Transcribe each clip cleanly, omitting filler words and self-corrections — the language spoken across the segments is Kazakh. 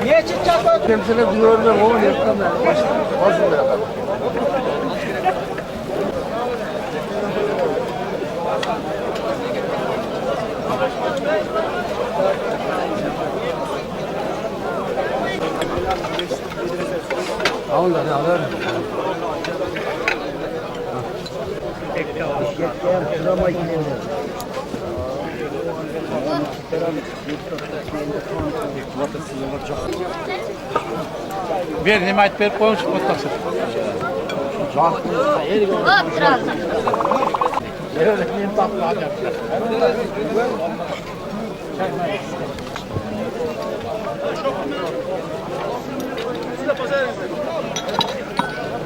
Niye çıkacak? Temsile duyuyorum oğlum yakın ben. Başım ya. Al da ne alır? Bir nimet bir koymuş mutlaka.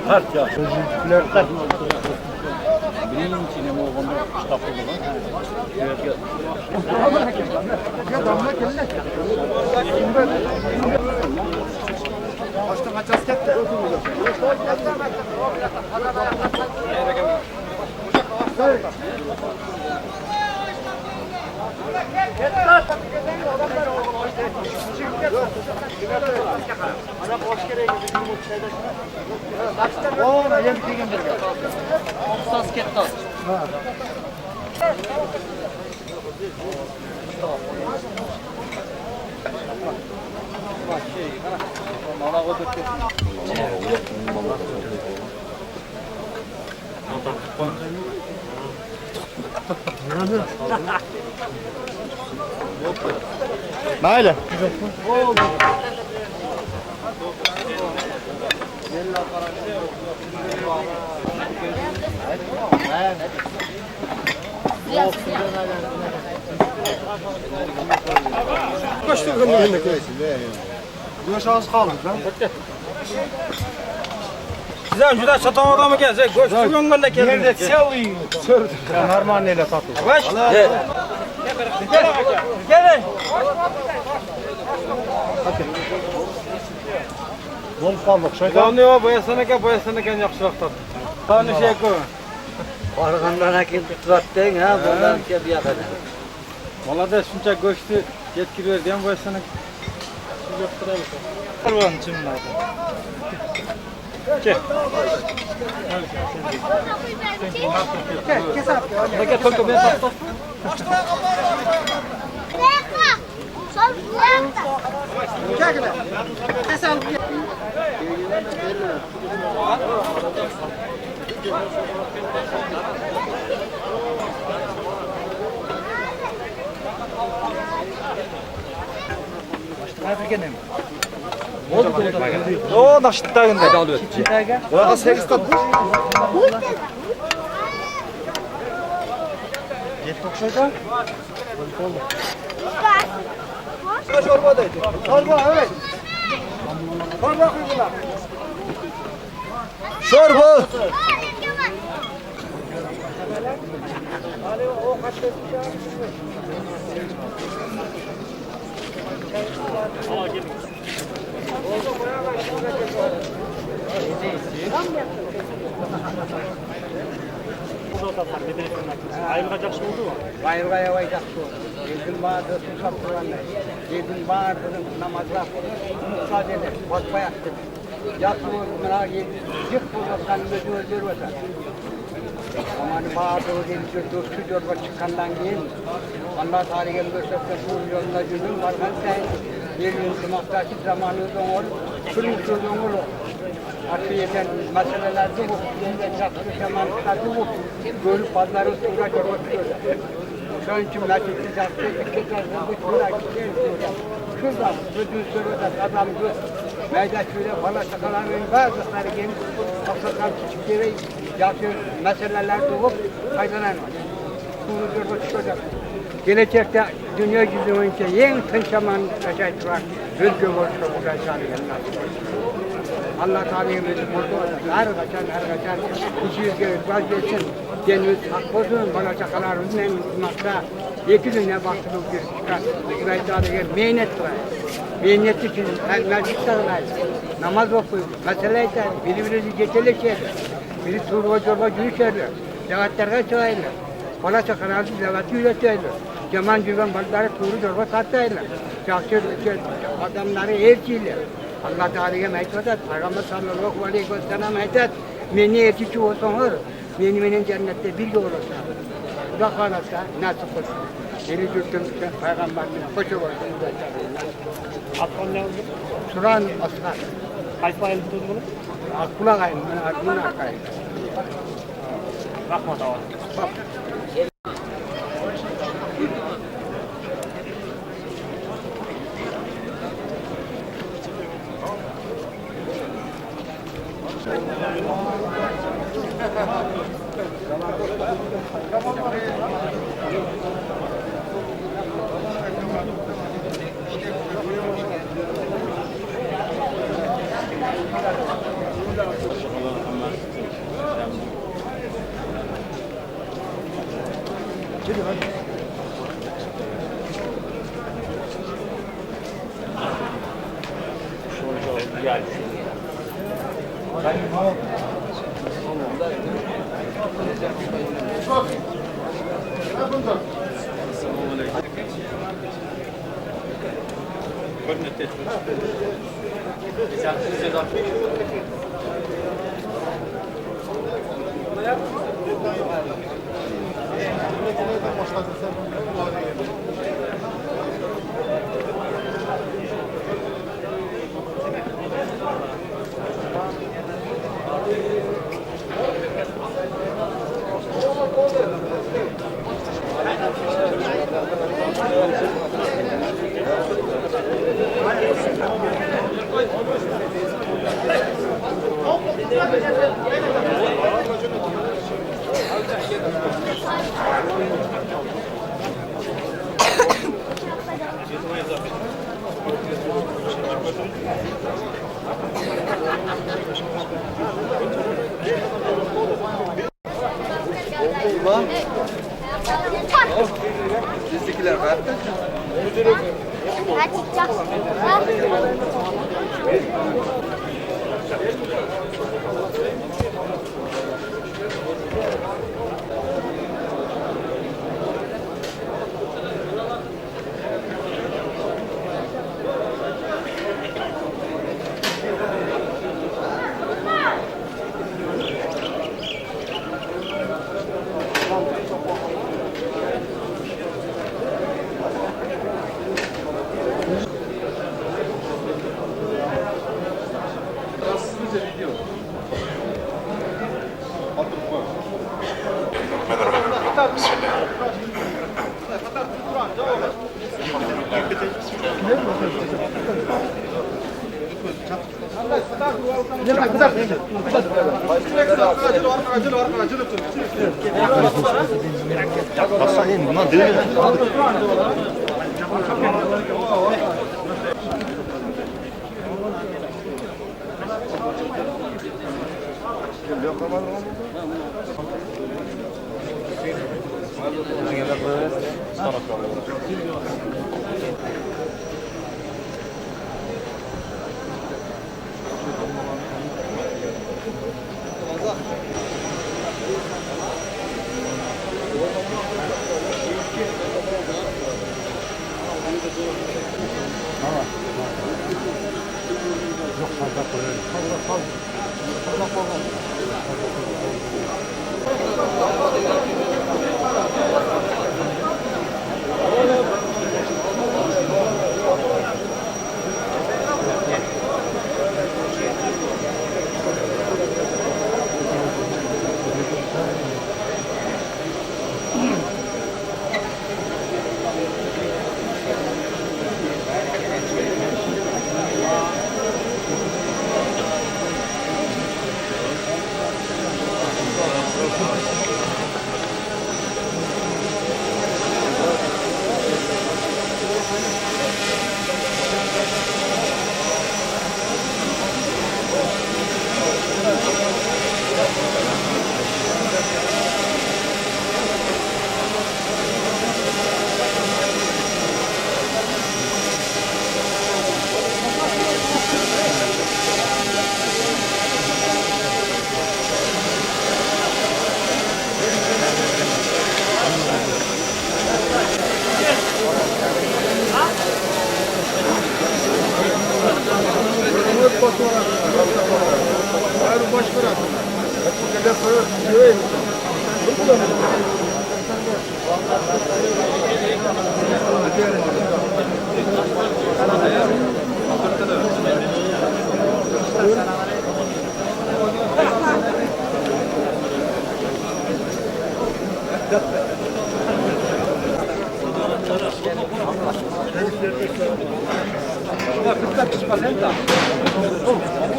Hart ya. Flörtler. Benim için ama o konuda kitaplı olan. Ya damla kelle. Başta kaç asket de. Naile. Kaçtı günün önüne koysun. Göç az kalın lan. Sizden şurada çatan adamı gelse, göç şu yöngünde gelin. Nerede çalıyım? Sördür. Normal neyle tatlı. Baş. Gelin. Bol kalmak. Şeytan. Lan ne o boyasana gel yaxşırak tat. Tanı şey koy. Barğandan keldi tuzattın ha, bundan bir yakada. Valla da şunca göçtü yetkiliyor diyen boyasana. Siz yaptıralım. Kurban çimler. Gel. Kes abi. Gel kanka ben tatlı. O naşıttağında da alıyor. Daha 8 tat. Şeytan. Çorbadaydı. Çorba evet. Çorba kuyruğuna. Çorba. Ayrılacak şey oldu mu? Bayırga yavayacak şu. Yedin bağırdı, susap duranlar. Yedin bağırdı, namazlar. Müsaade eder, bakma yaktı. Yatma olmuna yık bulmaktan gözü öldürmesen. Aman bağırdı, o deli dostu yorba çıkandan giyin. Allah tarihin gösterse sur yoluna cüzün vargan sen. Birinin muhtaçlık zamanı doğur. Şunun çocuğun olur. Artık yeten meselelerde bu. Çatlı zamanlarda bu. Görüp pazarı sonra görmek istiyorlar. Şu an için mesajı yaptı. Şurada ödül sürüde adam göz. Meydan şöyle bana şakaların bazıları gelip aksakan küçük yere yapıyor. Meseleler doğup faydalanıyor. Bunu görmek istiyorlar. Gelecekte dünya yüzü boyunca en tınçaman yaşayacak özgür oluşu bu yaşanıyor. Allah Teala'yı her kaçan kişiyiz gelir vazgeçsin. Deniz hak bozun bana çakalarımızın en unutmakta. İki güne baktığımız bir çıkar. Burayı Teala'ya meynet var. Meynet için meclis sağlayız. Namaz okuyun. Mesele eder. Birbirinizi geçeleşir. Biri çorba çorba yürüyüşerler. Zevatlarga çıkaylar. Kola çakarazı zevatı üretirler. Ceman güven balıkları kuru çorba sataylar. Çakçı adamları elçiler. Allah Teala'ya meytedet. Peygamber sallallahu aleyhi ve sellem meytedet. Meni elçici olsun olur. Benim cennette bir yol olsa. Bu da kalırsa nasip olsun. Beni dürttüm Peygamber'in koşu olsun. Atman ne oldu? Suran aslan. Kaç bayıl tutuldu bunu? Akula kayın. Aklına kayın. Rahmat ağa. Bizdekiler hayatta. Ha çıkacaksın. Ha?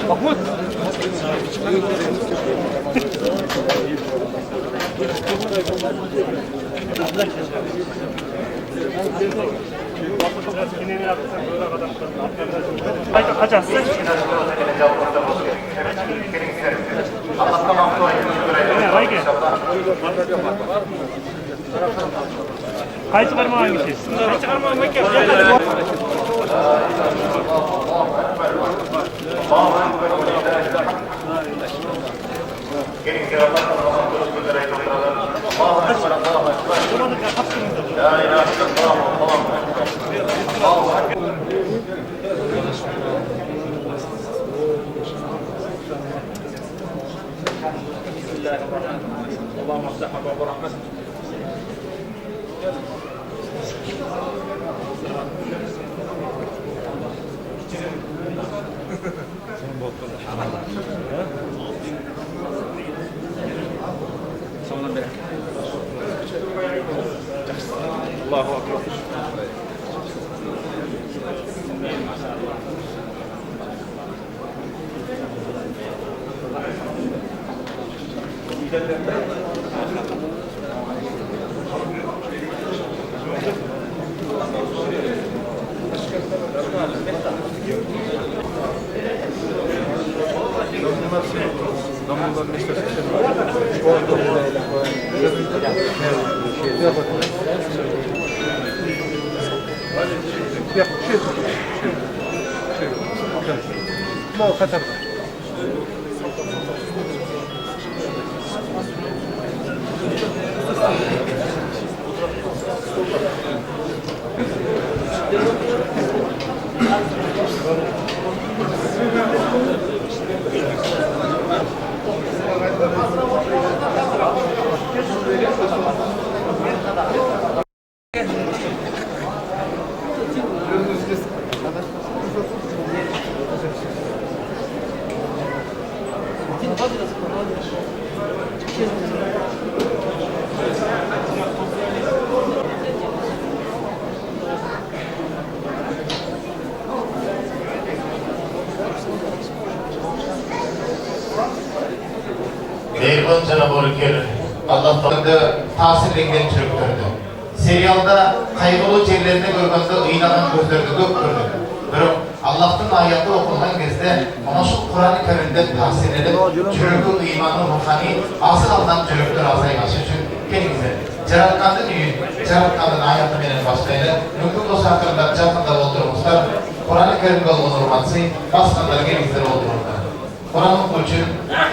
Mahmut. Kayıt çıkarma hangisi? Kayıt çıkarma hangisi? اللهم افتح ابواب رحمتك. الله اكبر. ما خطر. Değirmen Cenab-ı Allah tanıdığı tasirliğinden çürüktürdü. Serialda kaygılı çevrelerinde görganda ıyılanan gözlerinde döktürdü. Durup Allah'tan ayakta okunan gezde ona şu Kur'an-ı Kerim'den tahsillenip çürüktü imanı ruhani asıl alınan çürüktür azayması için kendinize Cerrahkan'ın üyü, Cerrahkan'ın ayakta benim başlayla mümkün olsa hakkında cevapında oldurmuşlar. Kur'an-ı Kerim'de olmanın urmatsı baskanları gelizleri oldururlar. Kur'an-ı Kur'un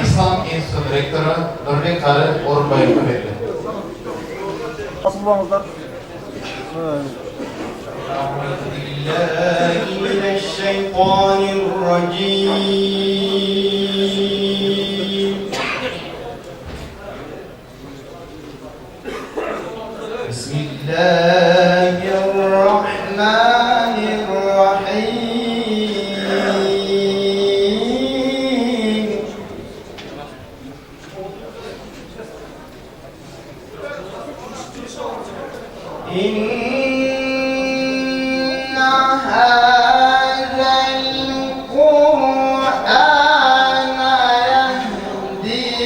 İslam Enstitüsü Rektörü Nurli Karı Orun Bayır'ı verildi. Asıl bağımızlar. أعوذ بالله من الشيطان الرجيم بسم الله الرحمن الرحيم إن هذا القرآن يهدي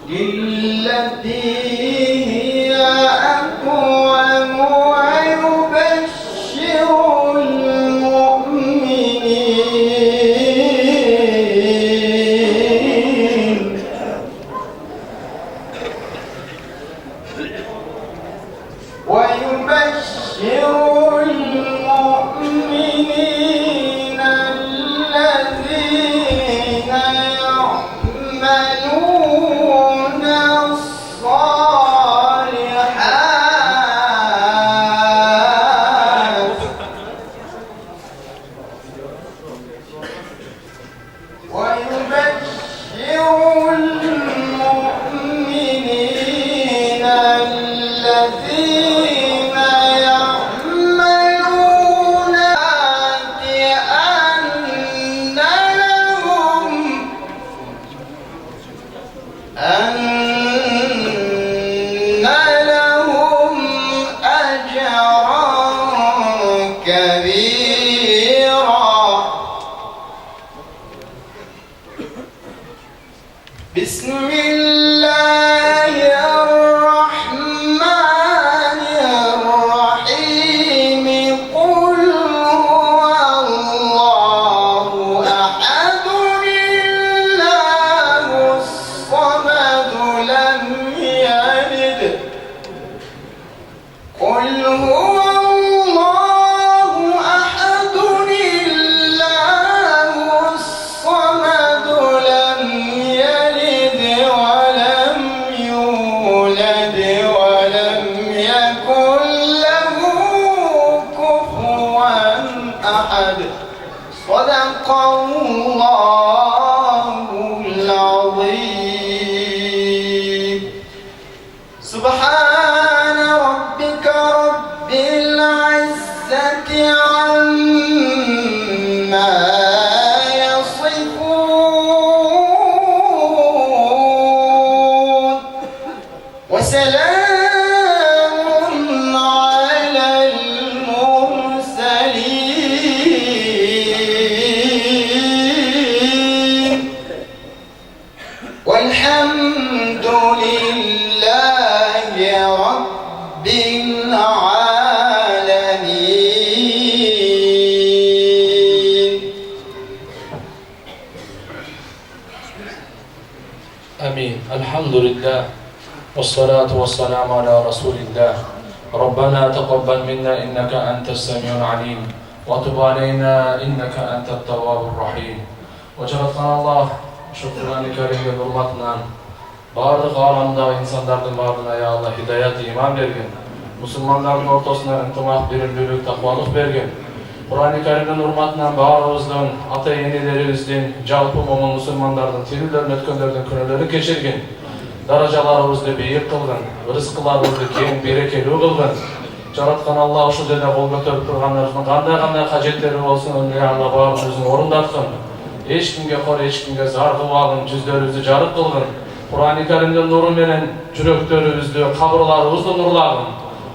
للتي هي أقوم ويبشر المؤمنين الذين يعملون الصالحات أن لهم أجرا كبيرا. بسم الله الرحمن الرحيم. قل هو الله أحد الله الصمد لم يلد. قل هو الله أحد الله الصمد لم يلد ولم يولد ولم يكن له كفوا أحد. صدق الله العظيم. سبحان ربك رب العزة عما يصفون وسلام على المرسلين والحمد لله رب العالمين. آمين. الحمد لله والصلاة والسلام على رسول الله. ربنا تقبل منا إنك أنت السميع العليم وتب علينا إنك أنت التواب الرحيم. وجعلنا الله شكرا كريم hurmatынан барлық аламдағы инсандардың барлығына ya Allah hidayat иман берген, мұсылмандардың ортасына ынтымақ берілгендік тақуалық берген. Құран-ы Кәрімнің hurmatынан барлығымыздың ата-енелерімізден жалпы момын мұсылмандардың тірілерін өткендердің күнәлері кешірген, даражаларымызды биік қылған, рызқыларымызды кең берекелі қылған. Жаратқан Алла ұшы жерде қол көтеріп тұрғандарының қандай қажеттері болсын, ya Allah барлығымыздың орындатқан. Ешкімге қор, ешкімге зар қылмағын, жүздерімізді жарық қылғын. Құран-ы Кәрімнің нұры менен жүректерімізді, қабырларымызды нұрлағын.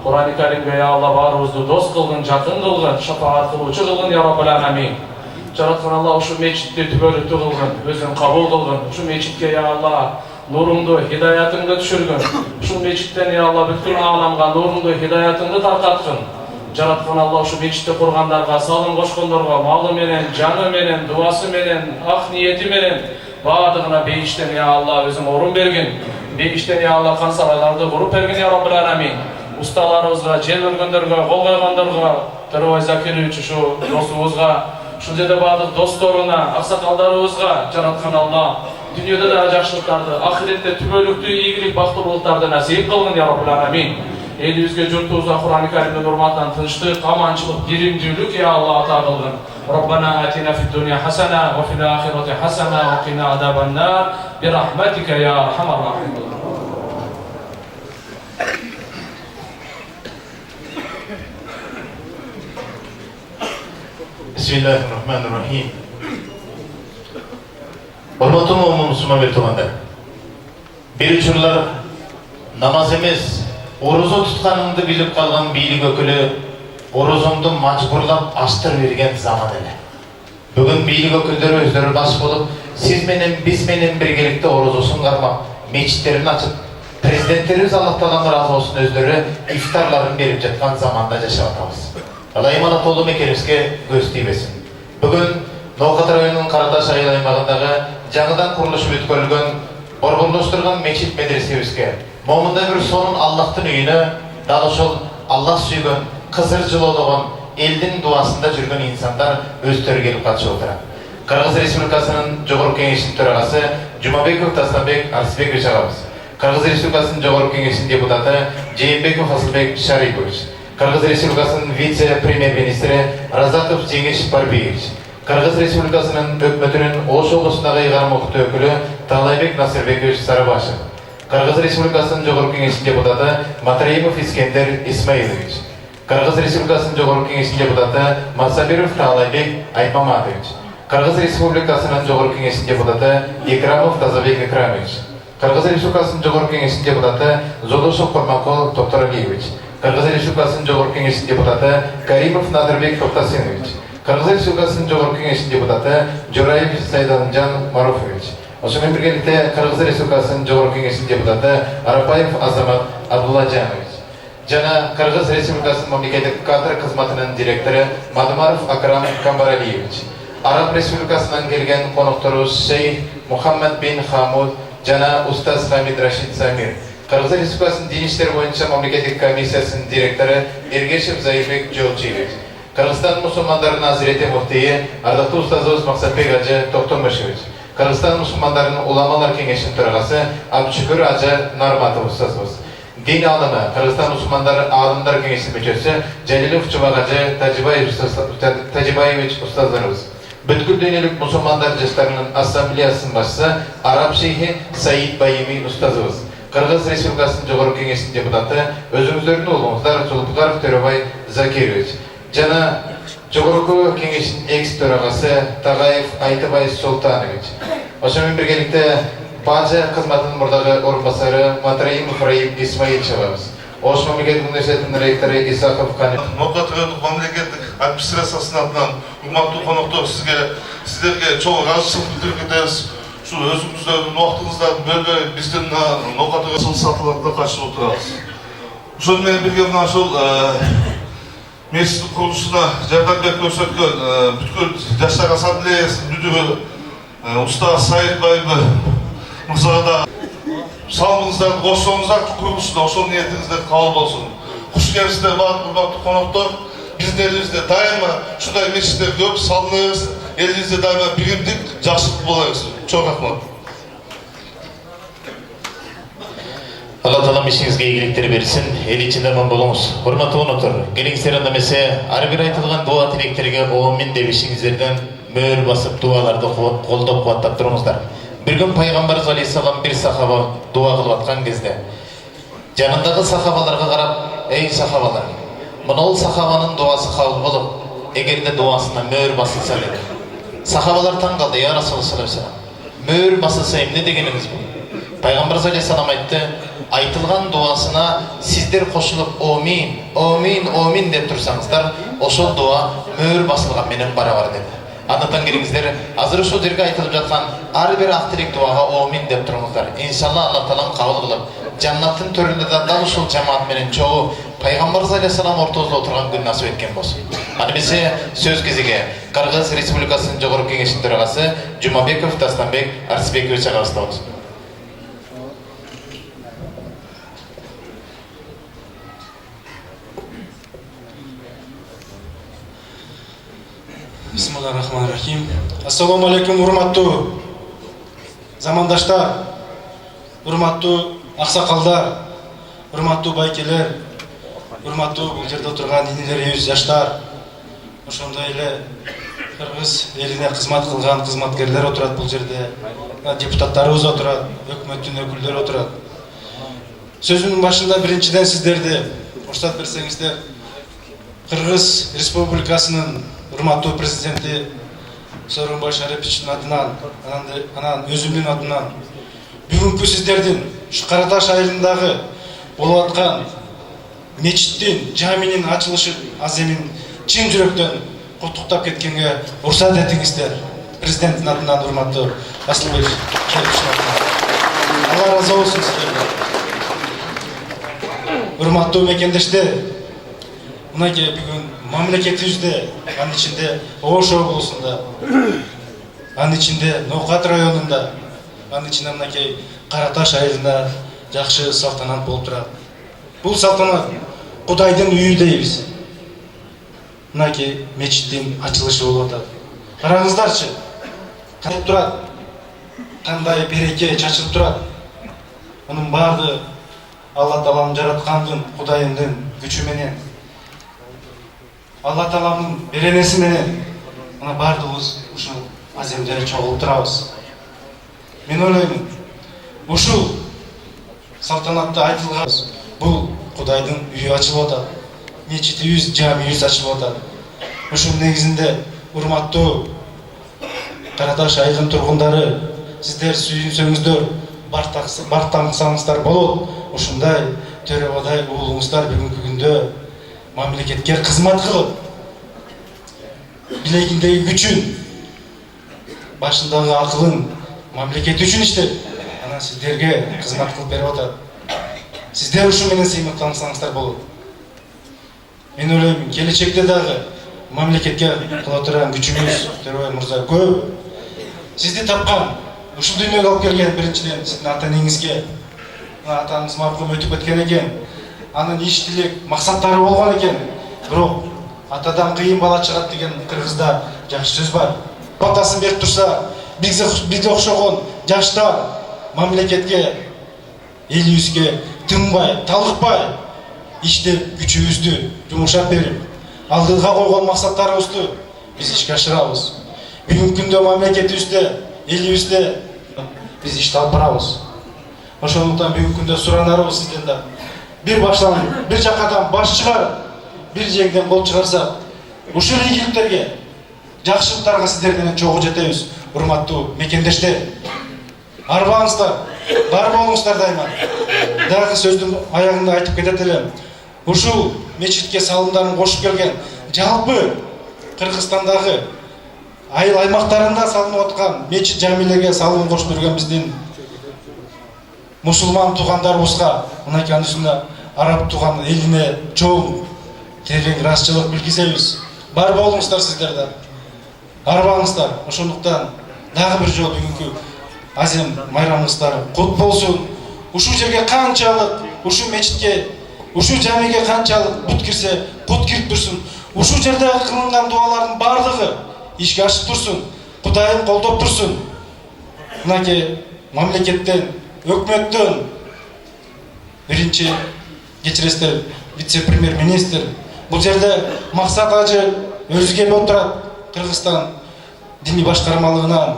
Құран-ы Кәрімге ya Allah барымызды дос қылғын, жақын қылғын, шапағат қылушы қылғын, ya Rabbal Alamin. Жаратқан Алла ұшы мечітте түгелікті қылғын, өзін қабыл қылғын. Ұшы мечітке ya Allah нұрыңды, хидаятыңды түшіргін. Ұшы мечіттен ya Allah бүткіл аламға нұрыңды, хидаятыңды тарқатқын. Жаратқан Алла ұшы мечітті құрғандарға, салым қошқындарға, малы менен, жаны менен, дуасы менен, ақ ниеті менен, бардығына бейіштен ya Allah өзің орын берген. Бейіштен ya Allah қансарайларды құрып берген ya Rabbal Alamin. Ұсталарымызға, жел өргендерге, қол қойғандарға, Тырбай Закирович ұшы досымызға, ұшы жерде бардық достарына, ақсақалдарымызға, жаратқан Алла дүниеде де жақсылықтарды, ақиретте түгелікті, игілік, бақтылықтарды нәсіп қылғын ya Rabbal Alamin. Elibizge jurtubuzga Kur'an-ı Kerim'de hurmatlan tinchlik, amanchilik, dirimjilik ya Allah ata qilgin. Rabbana atina fid dunya hasana wa fil akhirati hasana wa qina azaban nar bi rahmatika ya arhamar rahimin. Bismillahirrahmanirrahim. Hormatly Müslüman bertoğanlar. Bir uçurlar namaz emas, Oruzu tutqanыңды bilip қалған бийлик өкілі орозыңды мажбурлап аштыр берген заман эле. Бүгін бийлик өкілдері өздері бас болып, сіз менен, біз менен біргелікті орозусын қармап, мечіттерін açып, президенттерimiz Allah Taala'nın razı olsun өздері ифтарларын беріп жатқан заманда жашап атабыз. Алла иманат толы мекенімізге көз тийбесин. Бүгін Ноқат районының Қараташ айыл аймағындағы жаңадан құрылышы өткөрүлгөн борборлоштурган мечит медресебизге момундай бир сонун Аллахтын үйүнө дал ошол Аллах сүйгөн, кызыр жылоодогон, элдин дуасында жүргөн инсандар өздөрү келип катышып отурат. Кыргыз Республикасынын Жогорку Кеңешинин төрагасы Жумабеков Тастанбек Арсбекович агабыз, Кыргыз Республикасынын Жогорку Кеңешинин депутаты Жээнбеков Асылбек Шарипович, Кыргыз Республикасынын вице-премьер-министри Разаков Жеңиш Барбиевич, Кыргыз Республикасынын өкмөтүнүн Ош облусундагы ыйгарым окутуу өкүлү Таалайбек Насырбекович Сарыбашев, Кыргыз Республикасынын Жогорку Кеңешинин депутаты Матраимов Искендер Исмаилович, Кыргыз Республикасынын Жогорку Кеңешинин депутаты Масабиров Таалайбек Айтмаматович, Кыргыз Республикасынын Жогорку Кеңешинин депутаты Экрамов Тазабек Экрамович, Кыргыз Республикасынын Жогорку Кеңешинин депутаты Жолдошев Курманкул Токтор Алиевич, Кыргыз Республикасынын Жогорку Кеңешинин депутаты Каримов Надырбек Токтасенович, Кыргыз Республикасынын Жогорку Кеңешинин депутаты Жораев Сайдалымжан Маруфович, ошону биргеликте Кыргыз Республикасынын Жогорку Кеңешинин депутаты Арапаев Азамат Абдуллажанович жана Кыргыз Республикасынын мамлекеттик кадр кызматынын директору Мадумаров Акрам Камбаралиевич, Араб Республикасынан келген конокторубуз Шейх Мухаммад бин Хамуд жана Устаз Хамид Рашид Самир, Кыргыз Республикасынын дин иштер боюнча мамлекеттик комиссиясынын директору Эргешев Заирбек Жолчиевич, Кыргызстан мусулмандарынын Азирети муфтийи ардактуу устазыбыз Максатбек Ажы Токтомбашевич, Кыргызстан мусулмандарынын уламалар кеңешинин төрагасы Абдышүкүр Ажы Нарматов устазыбыз, дин алымы Кыргызстан мусулмандары алымдар кеңешинин мүчөсү Жалилов Чубак Ажы Тажибаевич устаздарыбыз, бүткүл дүйнөлүк мусулмандар жаштарынын ассамблеясынын башчысы Араб шейхи Саид Байими устазыбыз, Кыргыз Республикасынын Жогорку Кеңешинин депутаты өзүңүздөрдүн уулуңуздар Жолпукаров Төрөбай Закирович жана Жогорку Кеңешинин экс төрагасы Тагаев Айтыбай Султанович. Ошону менен биргеликте бажы кызматынын мурдагы орун басары Матраимов Раим Исмаилчевабыз, Ош мамлекеттик университетинин ректору Исаков Каник. Ноктатыгындык мамлекеттик администрациясынын атынан урматтуу коноктор, сиздерге чоң ыраазычылык билдирип кетебиз. Ушул өзүңүздөрдүн убактыңыздарды бөлбөй биздин Ноктатыгы сатыларына катышып отурабыз. Ошол менен бирге мына ушул мечиттин курулушуна жардам берип көрсөткөн бүткүл Жаштар ассамблеясынын мүдүрү Устаз Саид Байымы мырзага да салымыңыздарды кошсоңуздар курулушуна, ошол ниетиңиздер кабыл болсун. Куш келипсиздер баардык урматтуу коноктор. Биздин элибизде дайыма ушундай мечиттер көп салыныбыз, элибизде дайыма биримдик, жакшылык боло берсин. Чоң рахмат. Алла Таала ишиңизге ийгиликтер берсин, эл ичинде аман болуңуз. Урматтуу коноктор, келиңиздер анда эмесе ар бир айтылган дуа тилектерге оомин деп ишиңиздерден мөөр басып дуаларды колдоп кубаттап туруңуздар. Bir gün Peygamberimiz Aleyhisselam bir sahaba dua kılıp atkan кезде жанындагы сахабаларга карап, ey сахабалар, мынау сахабанын дуасы кабыл болуп, эгерде дуасына мөөр басылса деп. Сахабалар таң калды, я Расулуллах саллаллаху алейхи вассалам. Мөөр басылса эмне дегениңиз бул? Пайгамбарыбыз Алейхиссалам айтты, айтылган дуасына сиздер кошулуп омин, омин, омин деп турсаңыздар, ошол дуа мөөр басылган менен барабар деп. Андан келиңиздер, азыр ушул жерге айтылып жаткан ар бир ак тилек дуага омин деп туруңуздар. Иншалла Алла Таалам кабыл кылып, жаннаттын төрүндө дал ушул жамаат менен чогуу Пайгамбарыбыз алейхиссалам ортосунда отурган күн насып эткен болсун. Аны эмесе сөз кезиге Кыргыз Республикасынын Жогорку Кеңешинин төрагасы Жумабеков Дастанбек Арсбекович агабыз табыз. Бисмиллахиррахманиррахим. Ассаламу алейкум, урматтуу замандаштар, урматтуу аксакалдар, урматтуу байкелер, урматтуу бул жерде отурган инилерибиз, жаштар, ошондой эле Кыргыз элине кызмат кылган кызматкерлер отурат бул жерде, депутаттарыбыз отурат, өкмөттүн өкүлдөрү отурат. Сөзүмдүн башында биринчиден сиздерди уруксат берсеңиздер, Кыргыз Республикасынын урматтуу президенти Сооронбай Шариповичтин атынан, анан өзүмдүн атынан бүгүнкү сиздердин ушу Караташ айылындагы болуп аткан мечиттин, жаминин ачылышы аземин чын жүрөктөн куттуктап кеткенге уруксат этиңиздер. Президенттин атынан урматтуу Асылбек Шариповичтин атынан. Алла разы болсун сиздерге. Урматтуу мекендештер, мынакей бүгүн мамлекетибизде, анын ичинде Ош облусунда, анын ичинде Ноокат районунда, анын ичинде мынакей Караташ айылында жакшы салтанат болуп турат. Бул салтанат Кудайдын үйү дейбиз. Мынакей мечиттин ачылышы болуп атат. Караңыздарчы, кантип турат, кандай береке чачылып турат. Мунун баардыгы Алла Тааланын жараткандын, Кудайымдын күчү менен, Алла Тааланын беренеси менен мына баардыгыбыз ушул аземде чогулуп турабыз. Мен ойлоймун, ушул салтанатта айтылган бул Кудайдын үйү ачылып атат. Мечитибиз, жамиибиз ачылып атат. Ушул негизинде урматтуу Караташ айылынын тургундары, сиздер сүйүнсөңүздөр, бартамсаңыздар болот. Ушундай төрөбадай уулуңуздар бүгүнкү күндө мамлекетке кызмат кылып, билегиндеги күчүн, башындагы акылын мамлекет үчүн иштеп, анан сиздерге кызмат кылып берип атат. Сиздер ушу менен сыймыктансаңыздар болот. Мен ойлойм, келечекте дагы мамлекетке кыла турган күчүңүз, Төрөбай мырза, көп. Сизди тапкан, ушул дүйнөгө алып келген биринчиден сиздин ата-энеңизге, атаңыз маркум өтүп кеткен экен. Анын иш тилек максаттары болгон экен. Бирок атадан кыйын бала чыгат деген кыргызда жакшы сөз бар. Батасын берип турса, бизге окшогон жаштар мамлекетке, элибизге тынбай, талыкпай иштеп, күчүбүздү жумшап берип, алдыга койгон максаттарыбызды биз ишке ашырабыз. Бүгүнкү күндө мамлекетибизде, элибизде биз ишти алып барабыз. Ошондуктан бүгүнкү күндө суранарыбыз сизден да бир баштан, бир жакадан баш чыгарып, бир жеңден кол чыгарсак, ушул ийгиликтерге, жакшылыктарга сиздерден чогуу жетебиз. Урматтуу мекендештер, арбаңыздар, бар болуңуздар дайыма. Дагы сөздүн аягында айтып кетет элем. Ушул мечитке салымдарын кошуп келген, жалпы Кыргызстандагы айыл аймактарында салынып аткан мечит жамилерге салым кошуп жүргөн биздин мусулман туугандарыбызга, мынакей анысында араб тууган элине чоң терең ыраазычылык билгизебиз. Бар болуңуздар сиздер да. Арбаңыздар. Ошондуктан дагы бир жолу бүгүнкү азем майрамыңыздар кут болсун. Ушул жерге канчалык, ушул мечитке, ушул жамиге канчалык бут кирсе, кут кирип турсун. Ушул жерде кылынган дуалардын бардыгы ишке ашып турсун. Кудайым колдоп турсун. Мынакей мамлекеттен, өкмөттөн биринчи кечиресиздер, вице-премьер-министр, бул жерде Максат ажы өзү келип отурат. Кыргызстан диний башкармалыгынан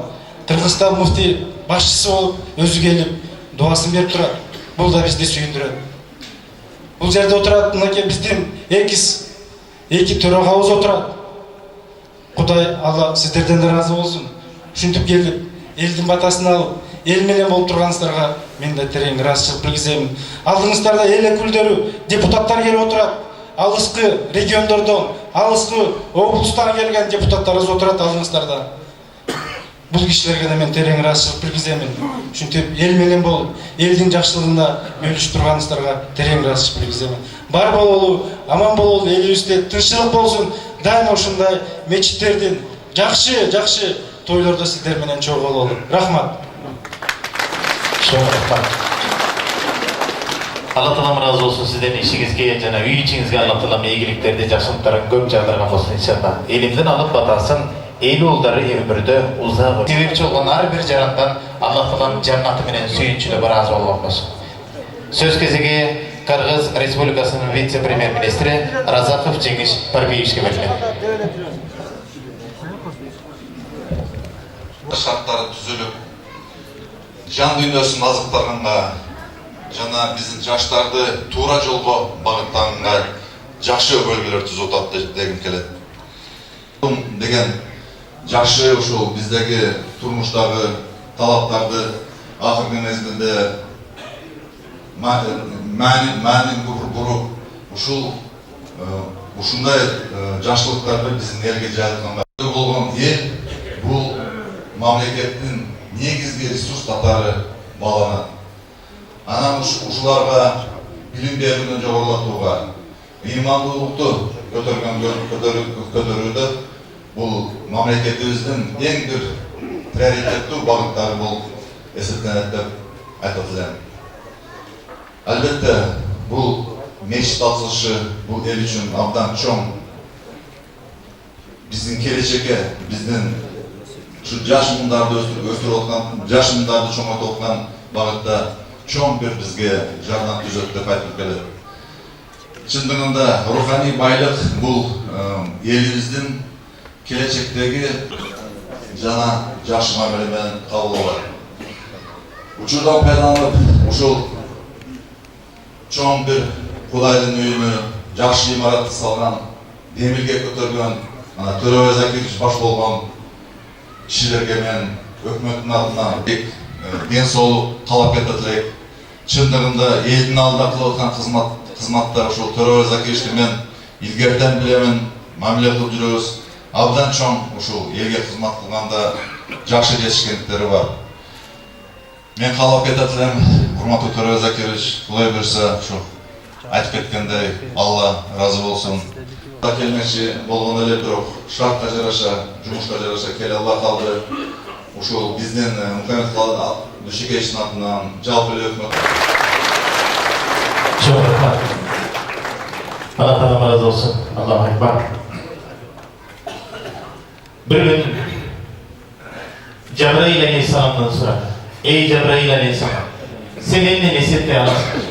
Кыргызстан муфти башчысы болуп өзү келип дуасын берип турат. Бул да бизди сүйүндүрөт. Бул жерде отурат мынакей биздин эки төрагабыз отурат. Кудай Алла сиздерден да ыраазы болсун. Ушинтип келип, элдин батасын алып, эл менен болуп турганыңыздарга мен да терең ыраазычылык билгиземин. Алдыңыздарда эл өкүлдөрү, депутаттар келип отурат. Алыскы региондордон, алыскы облустан келген депутаттарыбыз отурат алдыңыздарда. Бул кишилерге да мен терең ыраазычылык билгиземин. Ушинтип эл менен болуп, элдин жакшылыгында бөлүшүп турганыңыздарга терең ыраазычылык билгиземин. Бар бололу, аман бололу, элибизде тынччылык болсун. Дайыма ушундай мечиттердин жакшы тойлордо сиздер менен чогуу бололу. Рахмат. Алла Таалам разы болсун сиздердин ишиңизге жана үй ичиңизге Алла Таалам ийгиликтерди, жакшылыктарын көп жагдырган болсун иншалла. Элимдин алып батасын эл уулдары өмүрдө узак себепчи болгон ар бир жарандан Алла Таалам жаннаты менен сүйүнчүлүп ыраазы болгон болсун. Сөз кезеги Кыргыз Республикасынын вице-премьер-министри Разаков Жеңиш Парпиевичке берилет. Шарттары түзүлүп, жан дүйнөсүн азыктаганга жана биздин жаштарды туура жолго багыттаганга жакшы өбөлгөлөр түзүп атат дегим келет. Деген жакшы ушул биздеги турмуштагы талаптарды акыркы мезгилде маанин буруп ушундай жакшылыктарды биздин элге жайылганга болгон эл бул мамлекеттин негизги ресурс катары бааланат. Анан ушуларга билим берүүнү жогорулатууга, ыймандуулукту көтөрүүдө бул мамлекетибиздин эң бир приоритеттүү багыттары болуп эсептенет деп айтып элем. Албетте бул мечит ачылышы бул эл үчүн абдан чоң, биздин келечекке, биздин ушу жаш мундарды өстүрүп аткан, жаш мундарды чоңойтуп аткан багытта чоң бир бизге жардам түзөт деп айтып келет. Чындыгында руханий байлык бул элибиздин келечектеги жана жакшы мамиле менен кабылган. Учурдан пайдаланып, ушул чоң бир Кудайдын үйүнө жакшы имаратты салган, демилге көтөргөн, Төрөбай Закирович баш болгон кишилерге мен өкмөттүн атынан ден соолук каалап кетет элек. Чындыгында элдин алдында кылып аткан кызматта ушул Төрөбай Закировичти мен илгертен билемин, мамиле кылып жүрөбүз. Абдан чоң ушул элге кызмат кылганда жакшы жетишкендиктери бар. Мен каалап кетет элем, урматтуу Төрөбай Закирович, Кудай буйрса ушу айтып кеткендей, Алла разы болсун. Келмекчи болгон эле, бирок шартка жараша, жумушка жараша келе Алла калды. Ушул биздин Мухаммед Дүйшекеевичтин атынан жалпы эле өкмөт. Çok rahmat. Allah Teala razı olsun. Allahu Ekber. Bir gün Cebrail Aleyhisselam'dan sonra, ey Cebrail Aleyhisselam, sen elini nesetle alasın.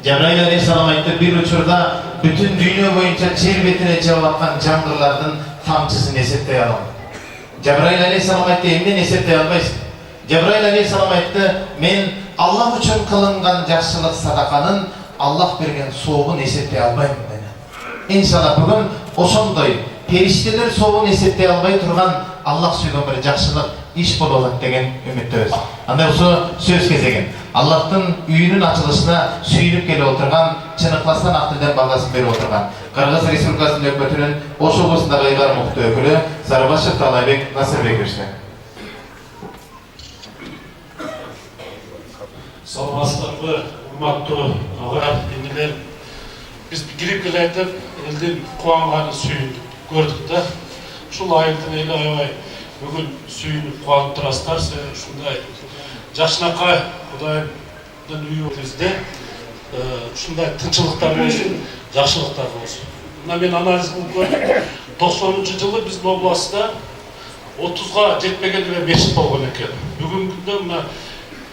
Cebrail Aleyhisselam ayette bir uçurda bütün dünya boyunca çelbetine cevaptan cangırlardan tamçısı nesetle alalım. Cebrail Aleyhisselam ayette elini nesetle almayız. Cebrail Aleyhisselam ayette men Allah için kılıngan yaxşılık sadakanın Allah bergen soğuğun esetley albayım beni. İnşallah bugün oşondoy perişteler soğuğun esetley albay turgan Allah suygan bir yaxşılık iş bololak degen ümittöz. Anda osu söz kezegen. Allah'tın üyünün açılışına süyünüp gele oturgan, Çınıklas'tan Aktil'den bağlasın beri oturgan. Kırgız Respublikası'nın hükümetinin Oşu obasındagı Aygar Muhtu ökülü Sarıbaşık Talaybek Nasirbek Görüşler. Саламатсыздарбы, урматтуу ага, энелер. Биз кирип келатып, элдин кубанганын сүйүндүк, көрдүк да. Ушул айылдын эли аябай бүгүн сүйүнүп кубанып турасыздар. Ушундай жакшынакай Кудайдын үйү бизде ушундай тынчылыктар болсун, жакшылыктар болсун. Мына мен анализ кылып көрдүм. 90-жылы биздин областта 30га жетпеген эле мешит болгон экен. Бүгүнкү күндө мына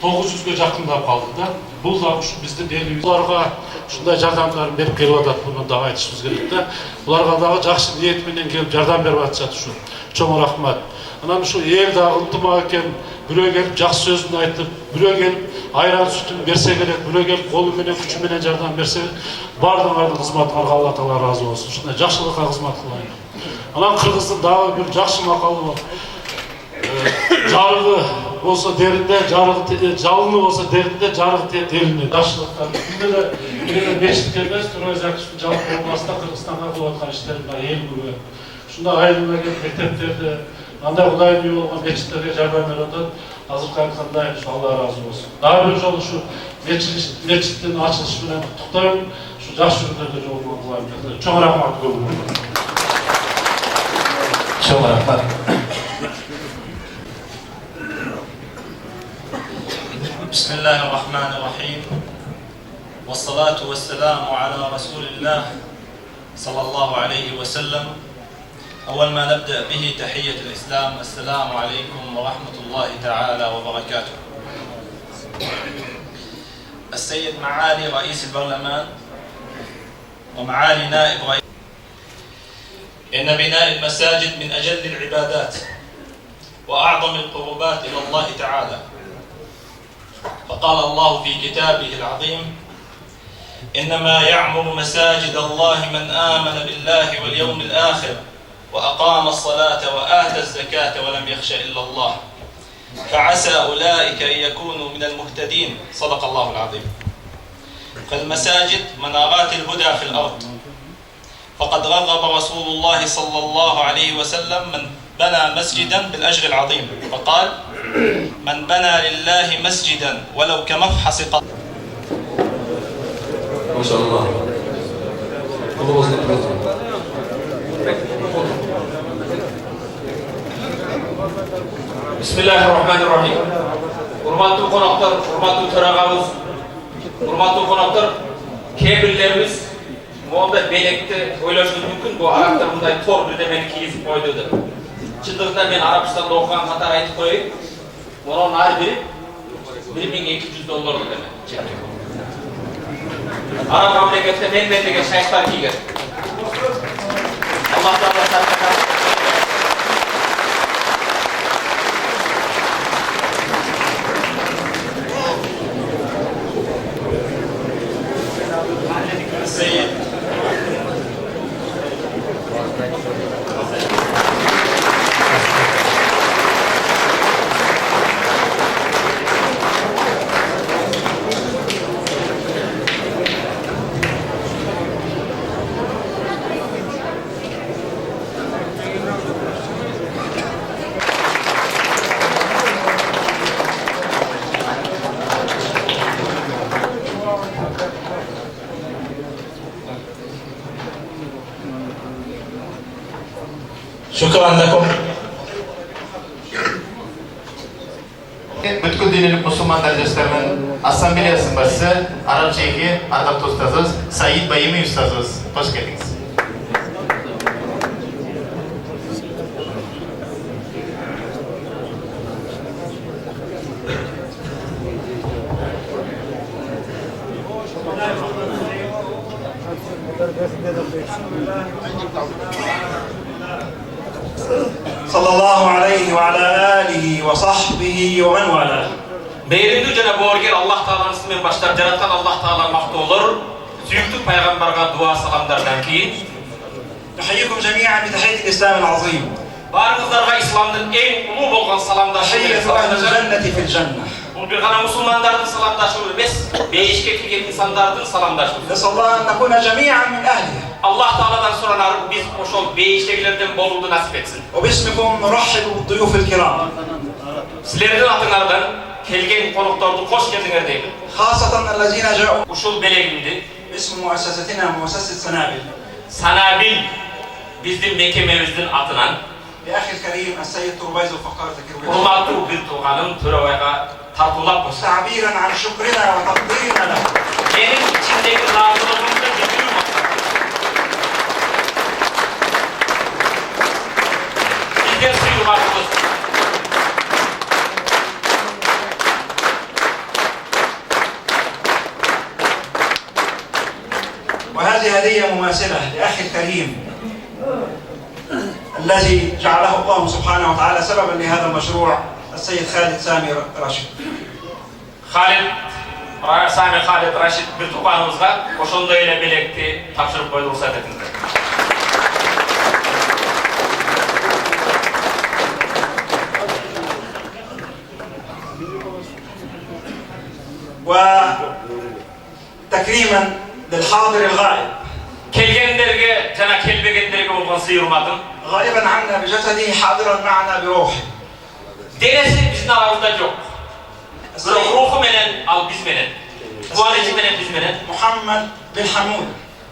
900'e жақындап қалды да. Бұл да біздің елімізге шундай жардамдарын беріп келіп жатады. Бұны да айтышымыз керек та. Бұларға дағы жақсы ниетменен келіп жардам беріп жатышат үшін. Чоң рахмат. Анан ушу ел дагы ынтымак экен. Бирөө келип жакшы сөзүн айтып, бирөө келип айран сүтүн берсе керек, бирөө келип колу менен күчү менен жардам берсе, бардыгыңардын кызматыңарга Алла Таала разы болсун. Ушундай жакшылыкка кызмат кылайын. Анан Кыргыздын дагы бир жакшы макалы бар. Жарыгы болса дерінде, жалыны болса дерінде, жарығы телінде. Жакшылыктар. Бизде де мешітке емес, Төрөбай Закировичтин жалпы областта Кыргызстанга кылып аткан иштерин эл бүгүн. Ушундай айылына келип мектептерде, андай Кудайдын үйү болгон мечиттерге жардам берип атат. Азыркы айткандай, Алла разы болсун. Дагы бир жолу ушу мечиттин ачылышы менен куттуктайм. Ушу жакшы күндөрдө жолугун кылайм. Чоң рахмат көп. Чоң рахмат. بسم الله الرحمن الرحيم والصلاة والسلام على رسول الله صلى الله عليه وسلم. أول ما نبدأ به تحية الإسلام. السلام عليكم ورحمة الله تعالى وبركاته. السيد معالي رئيس البرلمان ومعالي نائب رئيس، إن بناء المساجد من أجل العبادات وأعظم القربات إلى الله تعالى. فقال الله في كتابه العظيم: إنما يعمر مساجد الله من آمن بالله واليوم الآخر وأقام الصلاة وآتى الزكاة ولم يخش إلا الله فعسى أولئك أن يكونوا من المهتدين. صدق الله العظيم. فالمساجد منارات الهدى في الأرض. فقد رغب رسول الله صلى الله عليه وسلم من بنى مسجدا بالأجر العظيم، فقال: من بنى لله مسجدا ولو كمفحص قطر. ما شاء الله. بسم الله الرحمن الرحيم. Hurmatlı konaklar, hurmatlı töragabız, hurmatlı konaklar, kebirlerimiz Muhammed Belek'te oylaşınız mümkün. Bu Araplar bunday tor bir de beni kiyizip koyduğudur. Çıldırında ben Arapistan'da okuyan kadar ayet koyayım. Onun her biri $1.200 demek. Arap memlekette men memleket şaşlar giyer. Allah'tan da sarkıdan. السيد Şükran lekum. Бүткүл динилик мусулмандар жаштарынын ассамблеясынын башчысы Арал Чейхи, ардактуу устазыбыз Саид Байимов устазыбыз. Кош келдиңиз. Sallallahu aleyhi ve ala alihi ve sahbihi ve men vala. Meyrimdүү жана бооргер Аллах Тааланын исминен баштап жараткан Аллах Таалага мактоолор, сүйүктүү пайгамбарга дуа саламдардан кийин Nuhayyikum jami'an bi tahiyyati al-Islam al-azim. Барыңыздарга исламдын эң улуу болгон саламдашуу Tahiyyatu ahli al-jannati fil jannah. Бул бир гана мусулмандардын саламдашуусу эмес, бейишке кирген инсандардын саламдашуусу. Nasallahu an nakuna jami'an min ahliha. Аллах Тааладан суранар биз ошол бейиштегилерден болууду насип этсин. Wa bismikum nurahhibu bid-duyuf al-kiram. Силердин атыңардан келген конокторду кош келдиңер дейм. Khasatan allazina ja'u Ушул белегимди bismi muassasatina muassasat Sanabil. Санабил биздин мекемебиздин атынан Bi akhi al-karim as-sayyid Turbayz al-Faqqar Zakirway. урматтуу бир тууганым Төрөбайга тартуулап койсун. Ta'biran an shukrina wa taqdirina lahu. Менин ичимдеги ыраазылыгымды билдирүү максаты. Бизден сыйылганыбыз وهذه هدية مماثلة لأخي الكريم الذي جعله الله سبحانه وتعالى سببا لهذا المشروع السيد خالد سامي راشد. Sami Khalid Rashid bir tuğanımızga oşonda ile belekti tapşırıp koydu ruhsat etiniz. وتكريما للحاضر الغائب. Kelgenlerge, jana kelbegenlerge olgan sıyırmadım. غائبا عنا بجسده حاضرا معنا بروحه. Denesi bizim aramızda yok. Ruhu menen al biz menen. Kuaneci menen biz menen. محمد بن حمود.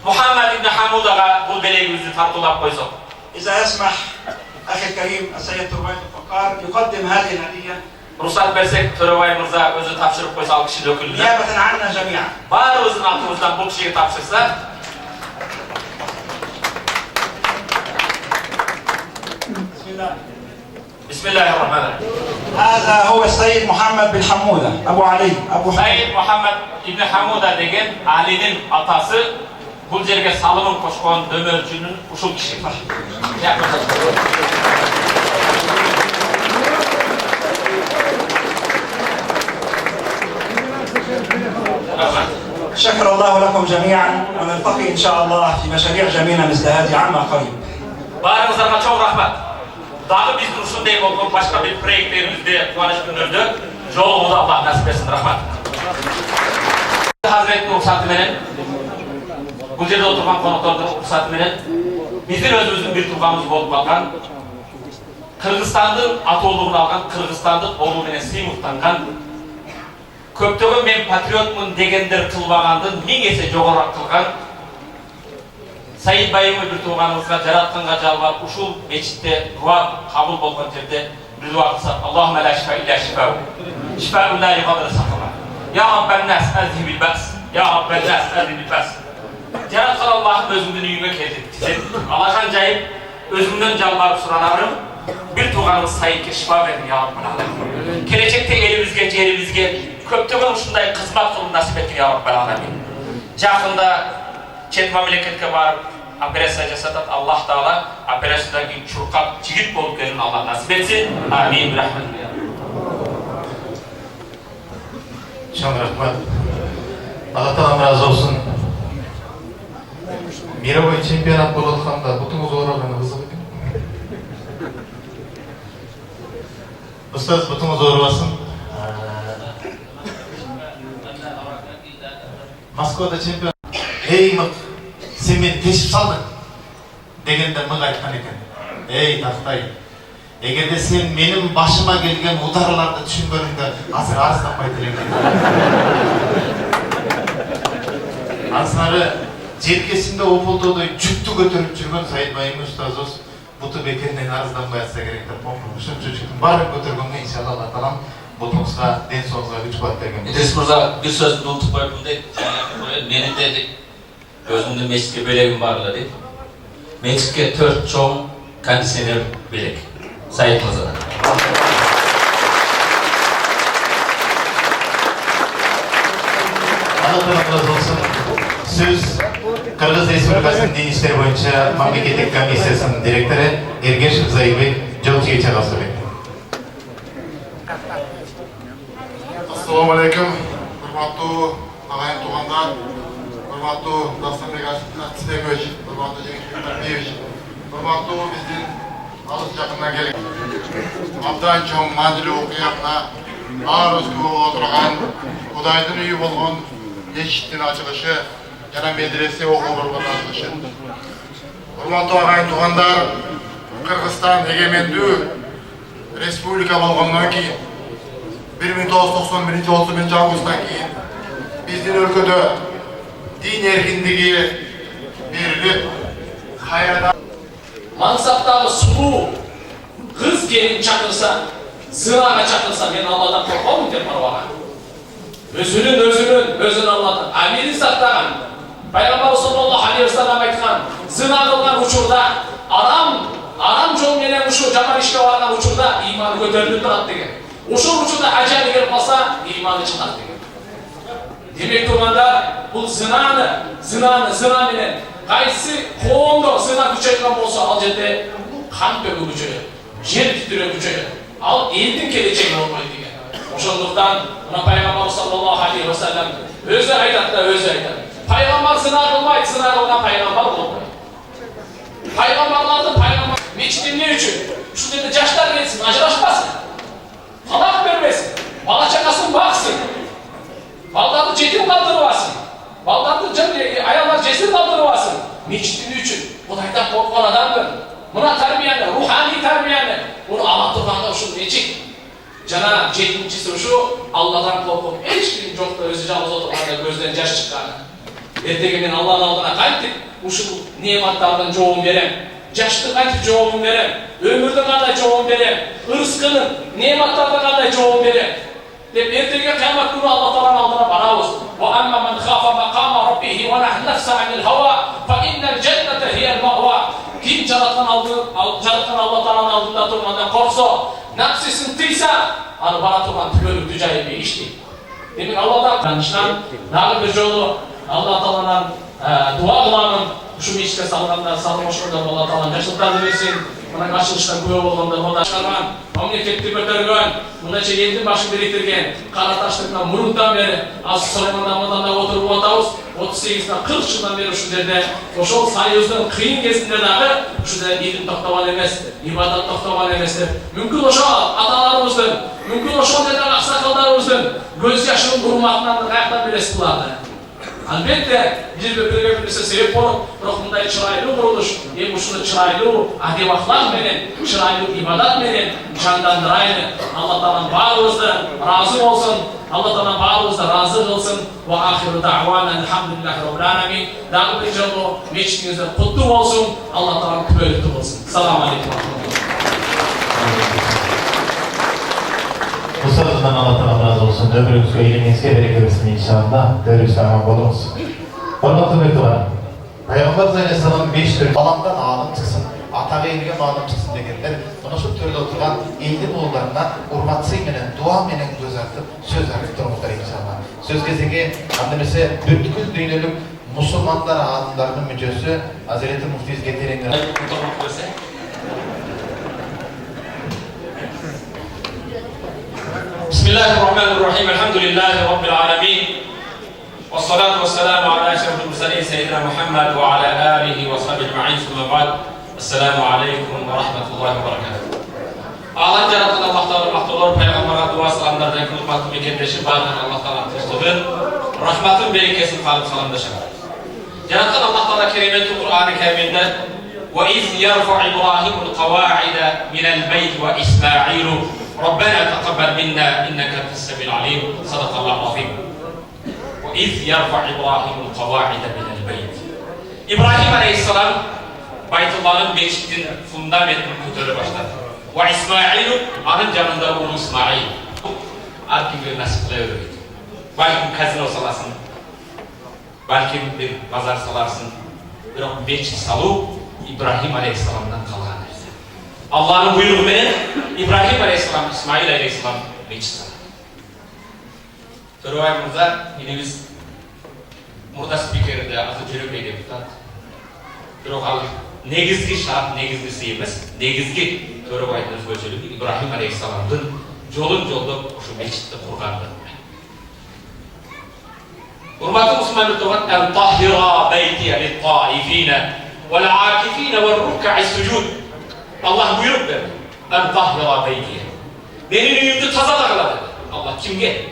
Muhammed ibn Hamudaga bu beleğimizi tartılap koysak. إذا يسمح أخي الكريم السيد تربية الفقار يقدم هذه الهدية Ruhsat versek Töröbay Mırza özü tapşırıp koysa al kişi dökülüne. نيابة عنا جميعا. Bağrımızın altımızdan bu kişiyi tapşırsa. Bismillahirrahmanirrahim. هذا هو السيد محمد بن حمودة أبو علي أبو Said Muhammed ibn Hamuda degen Ali'nin atası bu жерге salımın koşkan dömörcünün uşul kişi. شكر الله لكم جميعا ونلتقي إن شاء الله في مشاريع جميلة مثل هذه عما قريب. Bağrınızlarına çok rahmet. Dağı bizim uşundayım olduğum başka bir projektlerimizde Kuanış Gündür'dü. Yolumuzu Allah nasip etsin rahmet. Hazretli ruhsatı menen, bu жерде oturgan konuklarının ruhsatı menen, bizim özümüzün bir tuğamız bolup kalgan, Kırgızstandın atoluğunu algan, Kırgızstandın olu menen sıymuhtangan, köptögön men patriotmun degender kılbagandın 1000 есе jogorak kılgan, Said Bayım'ı bir tuğanımızga jaratkanга жалбап ушул мечитте дуа кабыл болгон жерде bir dua kılsak Allahümme la şifa illa şifa şifa la yuqadir sakama ya Rabben nas azhibil bas ya Rabben nas azhibil bas Jaratkan Allah'ım özümdün üyüme keldik sen Allah'an jayıp özümden жалбарып suranarım bir tuğanımız Said'ke şifa verin ya Rabben Alamin kelecekte elimizge jerimizge köptögön ушундай kızmat kılın nasip etkin ya Rabben Alamin jakında chet mamleketke barıp operatsiya жасатат Alloh taolo operatsiyadagi churqaq jigit bo'lib kelin Alloh nasib etsin. Amin. Rahmat. Çok rahmet. Allah taala razı olsun. Мировой чемпионат болып жатқанда бұтыңыз оралғаны қызық екен. Ұстаз бұтыңыз оралсын. Москвада чемпион. Ей мық, сен мені тешіп салдың дегенде мық айтқан екен. Ей тақтай, егерде сен менің башыма келген ударларды түсінгеніңді қазір арызданбай тілеген. Ансынары желкесінде опылдаудай жүкті көтеріп жүрген Саид Байым ұстазымыз butu bekerinden arızdan koyatsa gerek de uşun çocuktun barık götürgünme inşallah Allah talam butumuzga, den soğuza güç kuat bergen. İdris Murza bir söz unutup koyup deyip, benim dedi, gözümde meşke bölegim barla deyip, meşke 4 çoğun kondisyoner belek. Sayın Murza. Allah razı olsun. Söz Kırgız Respublikası'nın Din İşleri Boyunca Memleketlik Komisyası'nın direktörü Ergeç Rızayevi Cavcı geçer olsun. Assalamu alaikum. Hurmatlı ağayın tuğanlar, hurmatlı Dastanbek Atisbegoviç, hurmatlı Cengiz Berbeyeviç, hurmatlı bizden alış yakından gelin. Abdan çoğun mandili okuyapna, ağır özgü oturgan, Kuday'dın üyü bolğun, Yeşittin açılışı, yana medrese oku bolğun açılışı. Hurmatlı ağayın tuğanlar, Kırgızstan egemendүү Respublika bolğondan keyin 1991 avgustdan keyin bizden ülkede din erkinligi berilip hayradan Mansaptағы сұлу kız gelin çakırsa, sırağa çakırsa ben Allah'tan korkamın der parvağa. Özünün Allah'tan. Amiri sattağın. Peygamber sallallahu aleyhi ve sellem aytқан, zina kılgan uçurda, aram жол менен ушу жаман ишке барган учурда иманы көтөрүлүп турат деген. Ушул учурда ажалы келип калса, иманы чыгат деген. Демек турганда бул зына менен кайсы коомдо зына күчөйгөн болсо ал жерде кан төгүү күчөйөт, жер титирөө күчөйөт. Ал элдин келечеги болбойт деген. Ошондуктан мына пайгамбар саллаллаху алейхи ва саллям өзү айтат. Пайгамбар зына кылбайт, зына кылган пайгамбар болбойт. Пайгамбарлардын пайгамбар мечит эмне үчүн? Ушул жерде жаштар келсин, ажырашпасын. Талак бербесин, бала чакасын баксын. Балдарды жетим калтырбасын. Балдарды аялдар жесир калтырбасын. Мечиттин үчүн Кудайдан корккон адамдын мына тарбияны, руханий тарбияны уну ала турганда ушул мечит. Жана жетинчиси ушу Алладан коркуп эч ким жокто өзү жалгыз отурганда көздөн жаш чыкканы. Эртеге мен Алланын алдына кантип ушул нематтардын жообун берем. Жаштын кантип жообун берем. Өмүрдүн кандай жообун берем. Ырыскынын, нематтардын кандай жообун берем. Деп эртеге кыямат күнү Алла Тааланын алдына барабыз. Ва амма ман хафа мақама раббихи ва нахна нафса анил хава фа иннал жанната хиял мa'ва. Ким жараткан Алла Тааланын алдында тургандан корксо, напсисин тыйса, аны бара турган түбөлүктүү жайы бейиш дейт. Демек Алладан канышкан дагы бир жолу Алла Тааланан дуа кыламын. Ушу мечитке салганда салмошкондор Алла Таалан жашылыктарды берсин. Мына ачылыштан күбө болгондор мына чыгарган, мамлекетти көтөргөн, мындайча элдин башын бириктирген, Кара Таштыктан мурунтан бери аз Сулайман Дамаданда отуруп атабыз. 38-ден 40 жылдан бери ушул жерде, ошол союздун кыйын кезинде дагы ушул жерде илим токтогон эмес, ибадат токтогон эмес деп. Мүмкүн ошол аталарыбыздын, мүмкүн ошол жердеги аксакалдарыбыздын көз жашынын урматынан каяктан бересиз буларды. Albatta bir-biriga birisi sebep bo'lib, biroq bunday chiroyli qurilish, ушуну chiroyli adab axloq bilan, chiroyli ibodat bilan jonlantirayli. Alloh taolon baribizdan rozi bo'lsin. Alloh taolon baribizdan rozi bo'lsin. Va oxiru da'vana alhamdulillahi robbil alamin. Da'vo ijrobo mechitingizda qutlu bo'lsin. Alloh taolon ko'ylakli bo'lsin. Assalomu alaykum. Bu sözünden Allah Teala razı olsun. Ömrünüzü ilimizge bereket versin inşallah. Dörüz tamam oluruz. Hormatlı bekliyorlar. Peygamber Aleyhisselam 5 tür alandan alım çıksın, atağa eğilgen alım çıksın degenler. Ona şu türlü oturan eğitim oğullarına urmatsı menen, dua menen gözartıp, söz arif durumlar inşallah. Söz gezege andımızı büyük dünyelük Müslümanlar adımlarının mücösü Hazreti Muftiz getirenler. بسم الله الرحمن الرحيم الحمد لله رب العالمين والصلاة والسلام على أشرف المرسلين سيدنا محمد وعلى آله وصحبه أجمعين ثم بعد السلام عليكم ورحمة الله وبركاته. Allah Teala'dan Allah Teala rahmetullah Peygamber'e dua salamlardan hürmetli mekendeşi barın Allah Teala tuzluğun rahmetin berekesini kalıp salamdaşır. Cenab-ı Allah Teala kerimeti Kur'an-ı Kerim'de وَإِذْ يَرْفَعْ إِبْرَاهِيمُ الْقَوَاعِدَ مِنَ الْبَيْتِ وَإِسْمَاعِيلُ ربنا تقبل منا إنك أنت السميع العليم صدق الله العظيم. وإذ يرفع إبراهيم القواعد من البيت. İbrahim Aleyhisselam Baytullah'ın meçhidin fundamentini kötörü başladı. Ve İsmail'u anın canında oğlu İsmail. Arkin bir nasip kılıyor. Balkim kazino salasın. Balkim bir pazar salarsın. Biroq meçhid salu İbrahim Aleyhisselam'dan kalan narsa. Allah'ın buyruğu menен İbrahim Aleyhisselam, İsmail Aleyhisselam meçhid salı. Töröbay Murda, biz Murda spikerinde azı Jönökay deputat. Biroq al negizgi şart, negizgisi emas, negizgi Törebay'ın özgöçülüğü İbrahim Aleyhisselam'ın jolun jolda şu meçhidni kurgandı. Hurmatly Müslüman ülkeler, en tahhira beytiye lit-taifine vel-akifine vel-rukka'i sucud. Allah buyurup verdi. En tahhira beytiye. Benim uyumdu tazalakla dedi. Allah kimge?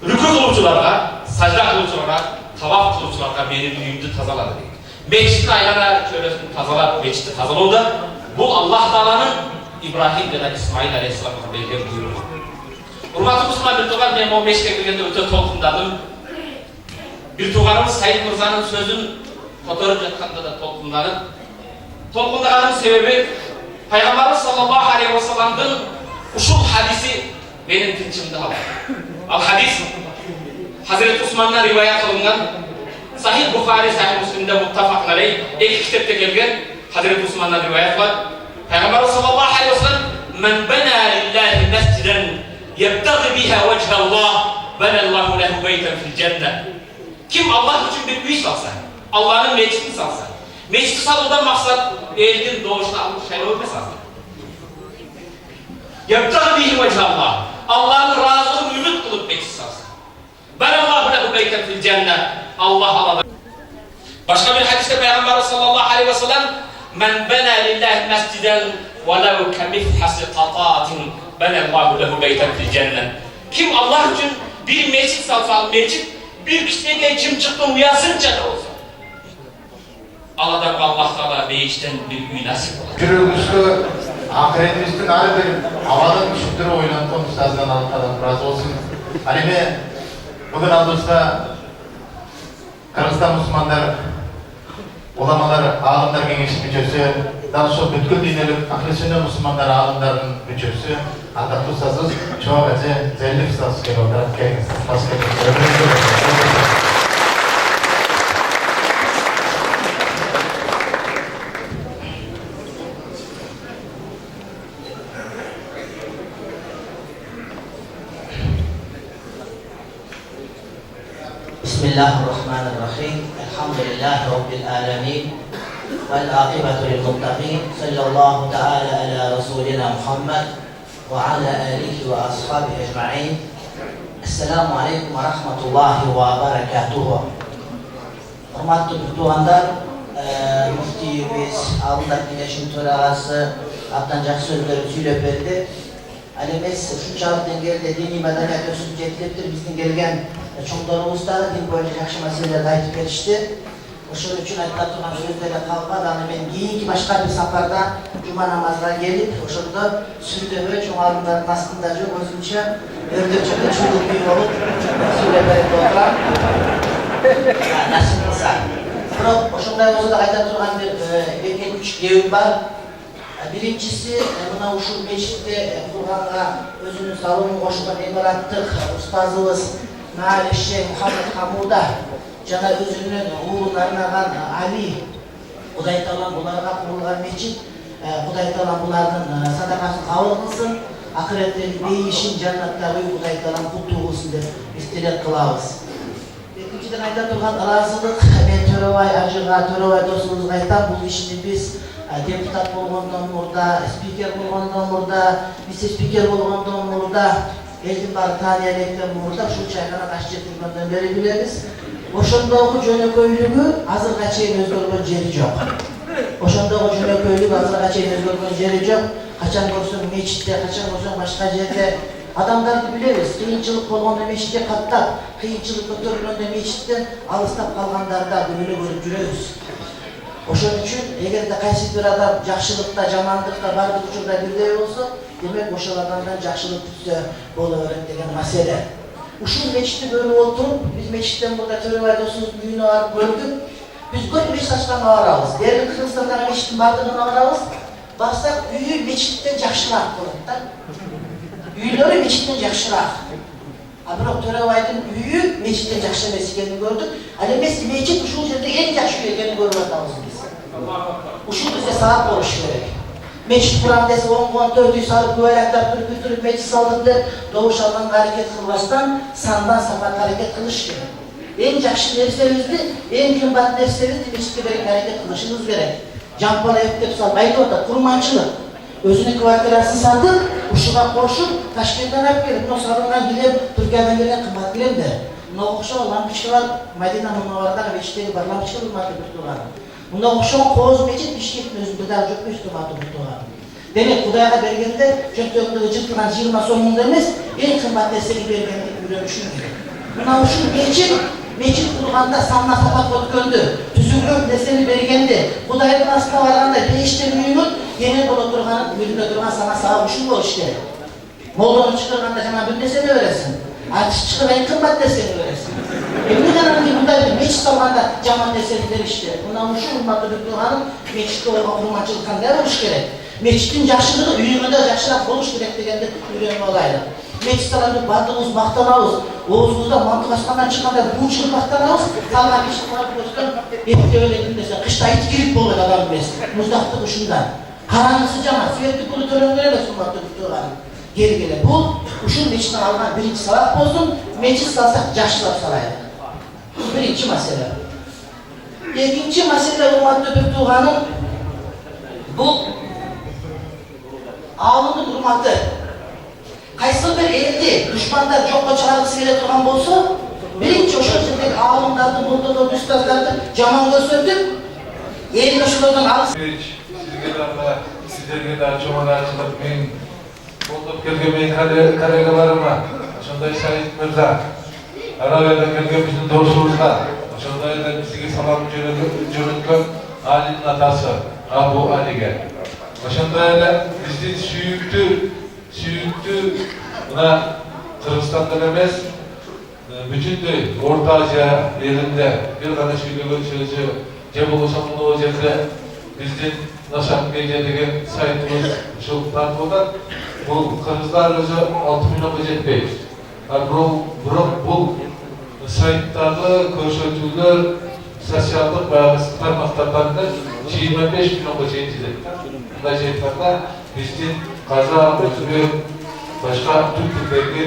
Rükû kılıççılarga, sajda kılıççılarga, tavaf kılıççılarga benim uyumdu tazaladı dedi. Meçhidin aylana çöresini tazalap, meçhidi tazaladı da bu Allah Teala'nın İbrahim ve İsmail Aleyhisselam'a belirlen buyruğu. Hurmatly Müslüman ülkeler, ben o meçhide girgende öte tolkundadım. Bir tuğanımız Said Mirza'nın sözün fotoğraf yatkanda da tolkundadım. Tolkundaganın sebebi Peygamberimiz sallallahu aleyhi ve sellem'den uşul hadisi benim tinçimde aldı. Al hadis Hazreti Osman'dan rivayet kılıngan Sahih Bukhari, Sahih Müslim'de muttafak aleyh iki kitapta gelgen Hazreti Osman'dan rivayet var. Peygamberimiz sallallahu aleyhi ve sellem men bena lillahi mesciden yebtagi biha vechallah benallahu lehu beyten fil cennet. Kim Allah için bir üy salsa, Allah'ın meçhidini salsa, meçhidi salıdan maksat elin doğuşta almış şeyler olmaz aslında. Yebtagi bihi vechallah, Allah'ın razılığını ümit kılıp meçhid salsa. Benallahu lehu beyten fil cennet. Allah Allah. Başka bir hadiste Peygamber sallallahu aleyhi ve sellem men bena lillahi mesciden velev kemifhasi qatatin benallahu lehu beyten fil cennet. Kim Allah için bir meçhid salsa, meçhid bir kişiye çımçıktan uyasınca da olsa Allah'tan Allah Teala meçhiden bir üy nasip olur. Жүрегімізді, ақыретіміздің әрі бір авадан күшіктері ойланған ұстаздан Allah'tan razı olsun. Әлеме бүгін алдымызда Kırgızstan Müslümanlar, ulamalar, ağalılar kengesi müçösü, daha sonra bütkül dinlelik, ahli-sünnet Müslümanlar ağalıların müçösü, ataklı ustazız, çoğu gazı, zelli ustazız gibi olarak kengesi. Bismillahirrahmanirrahim. Elhamdülillahi Rabbil alemin. Vel akibatu lil muttaqin. Sallallahu teala ala Resulina Muhammed ve ala alihi ve ashabihi ecma'in. Esselamu aleyküm ve rahmetullahi ve berekatuhu. Hurmatlı tuğanlar, müftiyimiz, alındaki birleşim törağası, Abdancak sözleri söylep verdi. Alemiz şunçalık dengeli dini medeniyet ösünü getiriliptir. Bizden gelgen çoğunlarımız da din boyunca yakşı meseleleri aytıp verişti. Oşun üçün aytlar tuğan sözlerle kalmadan ben giyinki başka bir safarda cuma namazına gelip oşunda sürdüğü çoğalımların aslında gözümce ördükçe çocuk bir olup söylemeyi doğran nasip olsa. Bırak oşunda olsa da aytlar tuğan bir üç gevim var. Birincisi, buna uşul meçhidde Kur'an'a özünün salonu koşulan emirattık ustazımız Nail Şeyh Muhammed Hamuda cana özünün uğurlarından Ali Huday Taala bunlarga kurulgan meçhid Huday Taala bunlardan sadakasını kabul kılsın ahiretteki beyişin cennettagi Huday Taala kutlu olsun dep istilek kılabız. İkinciden ayta turgan razılık men Törebay ajıga Törebay dostumuzga aytam bu işini biz deputat bolgondan murda, spiker bolgondan murda, vice spiker bolgondan murda, eldin bar taniyalekten murda, şu çaykana taş getirgenden beri bileriz. Oşondagı jönököylügü azırga çeyin özgörgön jeri jok. Oşondagı jönököylügü azırga çeyin özgörgön jeri jok. Kaçan görsen meçhitте, kaçan görsen başka jerde adamlardı bileriz. Kıyınçılık bolganda meçhitте kattap, kıyınçılık көтөрүлгөндө meçhitten alыстап kalgandarda gününü görüp жүрөбүz. Oşun üçün eğer de kaysi bir adam jakşılıkta, jamanlıkta, bardıq uçurda birday olsa, demek oşul adamdan jakşılık tutsa boluverет деген mesele. Uşul meçhidi böyle oturup, biz meçhitten burada Törebay dostumuzun düğünü varıp gördük. Biz gördük meçhit açtan ağırağız. Diğer Kırgızistan'dan meçhidin bardığından ağırağız. Baksak büyü meçhitten jakşırak koyduk da. Büyüleri meçhitten jakşırak. Biroq Törebay'ın büyü meçhitten jakşı emesi ekenini gördük. Al emes meçhit uşul jerde en jakşı ekenini görüp atабыз biz. Uşul bizde saat boluş gerek. Meçhit kuram dese 10-14 salıp güveyraklar türüp meçhit saldıklar. Doğuş almanга hareket kılbastan sandan sapat hareket kılış gerek. En jakşı nersebizdi, en kımbat nersebizdi meçhitke berek hareket kılışınız gerek. Jampala eftep salmaydı orada, kurmançılık. Özünün kvartirasını satıp, uşuğa koşup, Taşkent'ten hep gelip, bunu sarılgan gidem, Türkiye'den gelen kımbat gidem de. Buna okşağı lampiçkiler, Madina Münavvar'dan meçhitleri var, lampiçkiler ırmatı bütüğanı. Bunda okşağı koğuz meçhit, Bişkek'in özünde daha çok meçhit ırmatı bütüğanı. Demek Kuday'a bergende, Çöktök'te ıcıttıran 20 sonunda emes, en kımbat destek bergenlik ürünüşün gibi. Buna uşun meçhit kurganda sanma sapat ötköndü, tüzüklük deseni bergende, Kuday'ın aslına varganda değişti büyümün, genel bol oturganın, üründe durgan sana sağa uşun bol işte. Moldonu çıkırganda sana bir deseni öğresin. Artış çıkırgan kımbat deseni öğresin. Emin kanan ki bunda bir meçhit salganda caman deseniler işte. Bundan uşun ırmatı durganın meçhitli kurmançılıktan der oluş gerek. Meçhitin jakşılığı üyümünde jakşırak boluş gerek degende üyrenme olaydı. Meçhitlerinde bardığımız, maqtanabız, oğuzumuzda mantık asmandan çıkanda bu çıkıp maqtanabız, kalgan meçhit varıp gözükten epte öyledim dese, kışta it girip boluydu adam emez, muzdaktık uşundan. Karanlısı cama, sürekli kulu törenler emez ırmatı durganın. Geri gele bu, uşun meçhitten alınan birinci salak bozsun, meçhit salsak jakşılap salaydı. Bu birinci mesele. İkinci mesele ırmatı durganın, bu ağlının ırmatı. Qaysı bir eldi, düşmanlar jokka çıkargısı kele turgan bolsa, birinci oşul jerdeki ağlımdарды, buldodu, üstazlardı jaman gösterdim. Elin oşulardan alыс. Sizlerge daha çoğun açılıp, men bolduk kelgen men kolegalaryma, ошондой Said Mirza, Arabiyadan kelgen bizdin dostumuzga, ошондой эле bizge salam jönөткөн Ali'nin atası Abu Ali'ge. Ошондой эле bizdin süyüktü buna Kırgızistan'dan emez, bütündöy Orta Asya elinde bir gana süylөгөн sözü je bolбосо мына жерде биздин Нашакке деген сайтыбыз ушул тартып. Бул кыргыздар өзү 6 миллионго жетпейт. Бирок бул сайттагы көрсөтүүлөр социалдык баягы тармактардан 25 миллионго жетти. Мындай жетканда биздин казак, өзбек, башка түрк тилдерге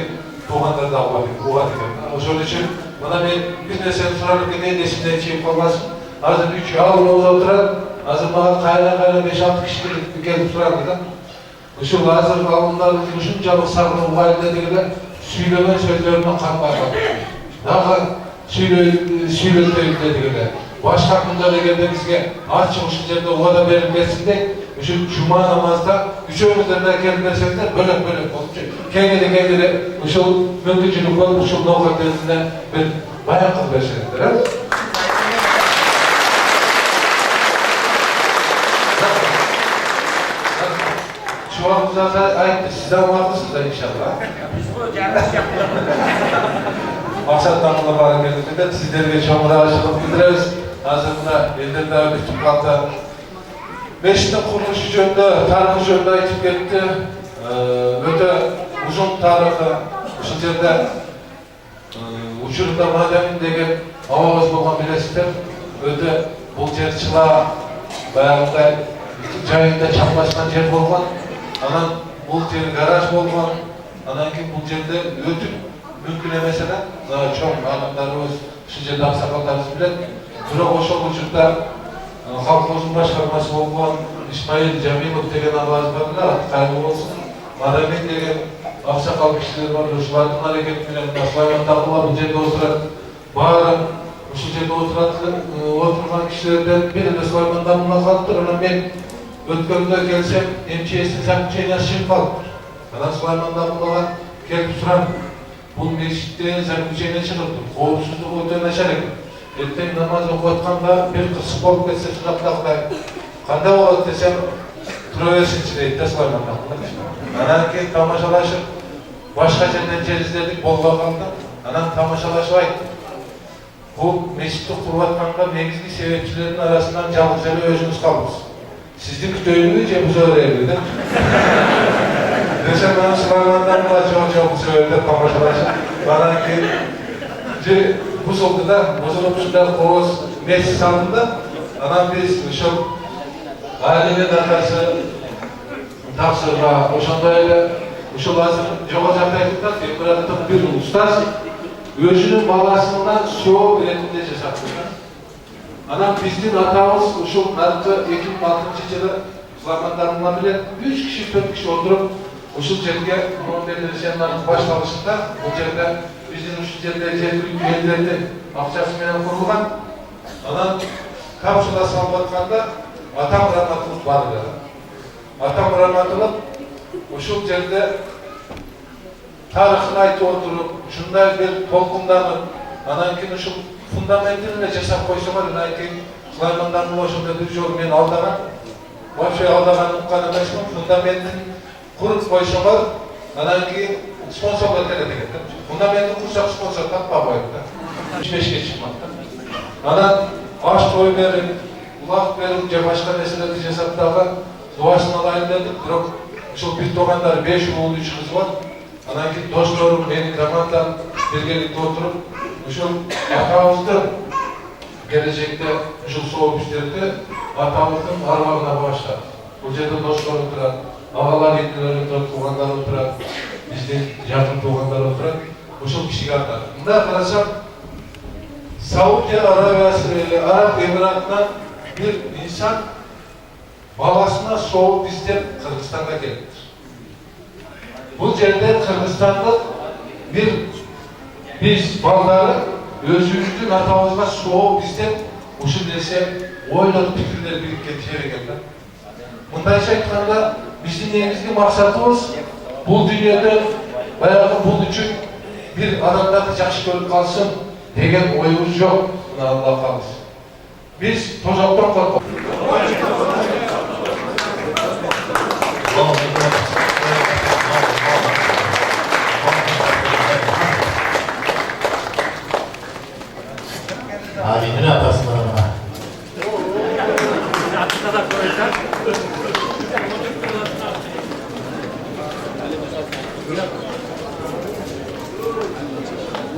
туугандар да угат экен. Ошол үчүн мына мен бир нерсени сурап кетейин, эсимден чыгып калбасын. Азыр 3 ауыл отурат. Азыр мага кайра 5-6 киши келип сурады да. Ушул азыр ауылдарды ушунчалык сагынып угайлы дегенде сүйлөгөн сөздөрүнө канбай калды. Дагы сүйлөтөйүн дегенде. Башка күндө дегенде бизге ачык ушул жерде убада берип кетсиндей, ушул жума намазда үчөөңүздөр да келип берсеңиздер бөлөк болчу. Кеңиде ушул мүмкүнчүлүк болуп ушул ноокатыңызда бир баян кылып берсеңиздер. Şu an zaten ayıptır, sizden varsınız da inşallah. Maksat tanımla bana geldiğinde sizlerle çok rahatlık bildiririz. Hazır buna elden daha bir tutkakta. Meşhit'in kuruluşu jönde, tarihı jönde ayıp gitti. Öte uzun tarihi, şu yerde uçurumda mademin degen avaz bolgan bilesizler. Öte bul yer çıla, bayağıda jayında çaplaşkan yer bolgan. Anan bul yer garaj bolgan. Anan ki bul yerde ötüp mümkün emesene. Çok adamlarımız şu yerde aksakallarımız bilen. Bırak oşol uçurda Halkımızın başkanması bolgan İsmail Cemilov degen avaz barlar, kaybol olsun. Madamet degen aksakal kişiler var, uşulardın hareket bilen, Süleyman Tağlılar bu yerde oturat. Bağırın, şu yerde oturgan kişilerden biri de Süleyman Tağlılar kalıptır. Ona ben ötkönde gelsem, MÇS'in sakçayın yaşayıp kalıp. Ana Süleyman Tağlılar gelip suran, bu meşitte sakçayına çıkıptır. Kovsuzluk ötene şerek. Erten namaz okuyatqanda bir kısık olup ketse çıraklaqday. Qanday bolat desem, turaversinchi deydi da Süleyman Tağlılar. Anan keyin tamoshalaşib, boshqa yerdan izledik, bolga qoldi. анан тамашалашып айтты. Бул мешитти куруп атканга негизги себепчилердин арасынан жалгыз эле өзүңүз калдыңыз. Сизди күтөйлүбү же буза берели деп. Десем анан Сулаймандан да жок буза берди тамашалашып. Анан кийин же бузулду да, бузулуп ушундай кооз мешит салды да, анан биз ошол Алимет атасы тапсырма, ошондой эле ушул азыр жогору жакта айтып Эмираттын бир устаз өзүнүн баласынан соо иретинде жасап койгон. Анан биздин атабыз ушул наркы 2006-жылы Сулаймандар менен 3 киши 4 киши отуруп ушул жерге медреsenин башталышында бул жерде биздин ушул жерде жергиликтүү элдердин акчасы менен курулган. Анан капсула салып атканда Атам Раматылык бар еді. Атам Раматылык ушул жерде тарыхын айтып отуруп, ушундай бир толкунданып, анан кийин ушул фундаментин эле жасап койсоңор, анан кийин Сулаймандардын ошондой бир жолу мен алдаган, вообще алдаган уккан эмесмин, фундаментин куруп койсоңор, анан кийин спонсорлор керек экен. Фундаментин курсак спонсор таппай коет да. 25-ке чыкмак да. Анан аш той берип, улак берип же башка нерселерди жасап дагы дуасын алайын дедик, бирок ушул бир туугандар 5 уул 3 кыз бар. Анан кийин досторум менин командам биргеликте отуруп, ушул атабызды келечекте ушул сооп иштерди атабыздын армагына багыштадык. Бул жерде достор отурат, агалар ийгилер отурат, туугандар отурат, биздин жакын туугандар отурат. Ушул кишиге атадык. Мындай карасам, Саудия Арабиясы, Араб Эмиратынан bir insan balasına soğuk istep Kırgızistan'a geldi. Bu yerde Kırgızistan'da biz balları özümüzün atamızda soğuk istep uşul desem oyladık fikirler birlik getiriyor geldi. Bundaysa aytkanda bizim negizgi maksatımız bu dünyada bayağı bunun için bir adamları жақсы görüp kalsın degen oyumuz yok. Buna Allah kalsın. Biz tozaktan korkak. Ali'nin atasının adına.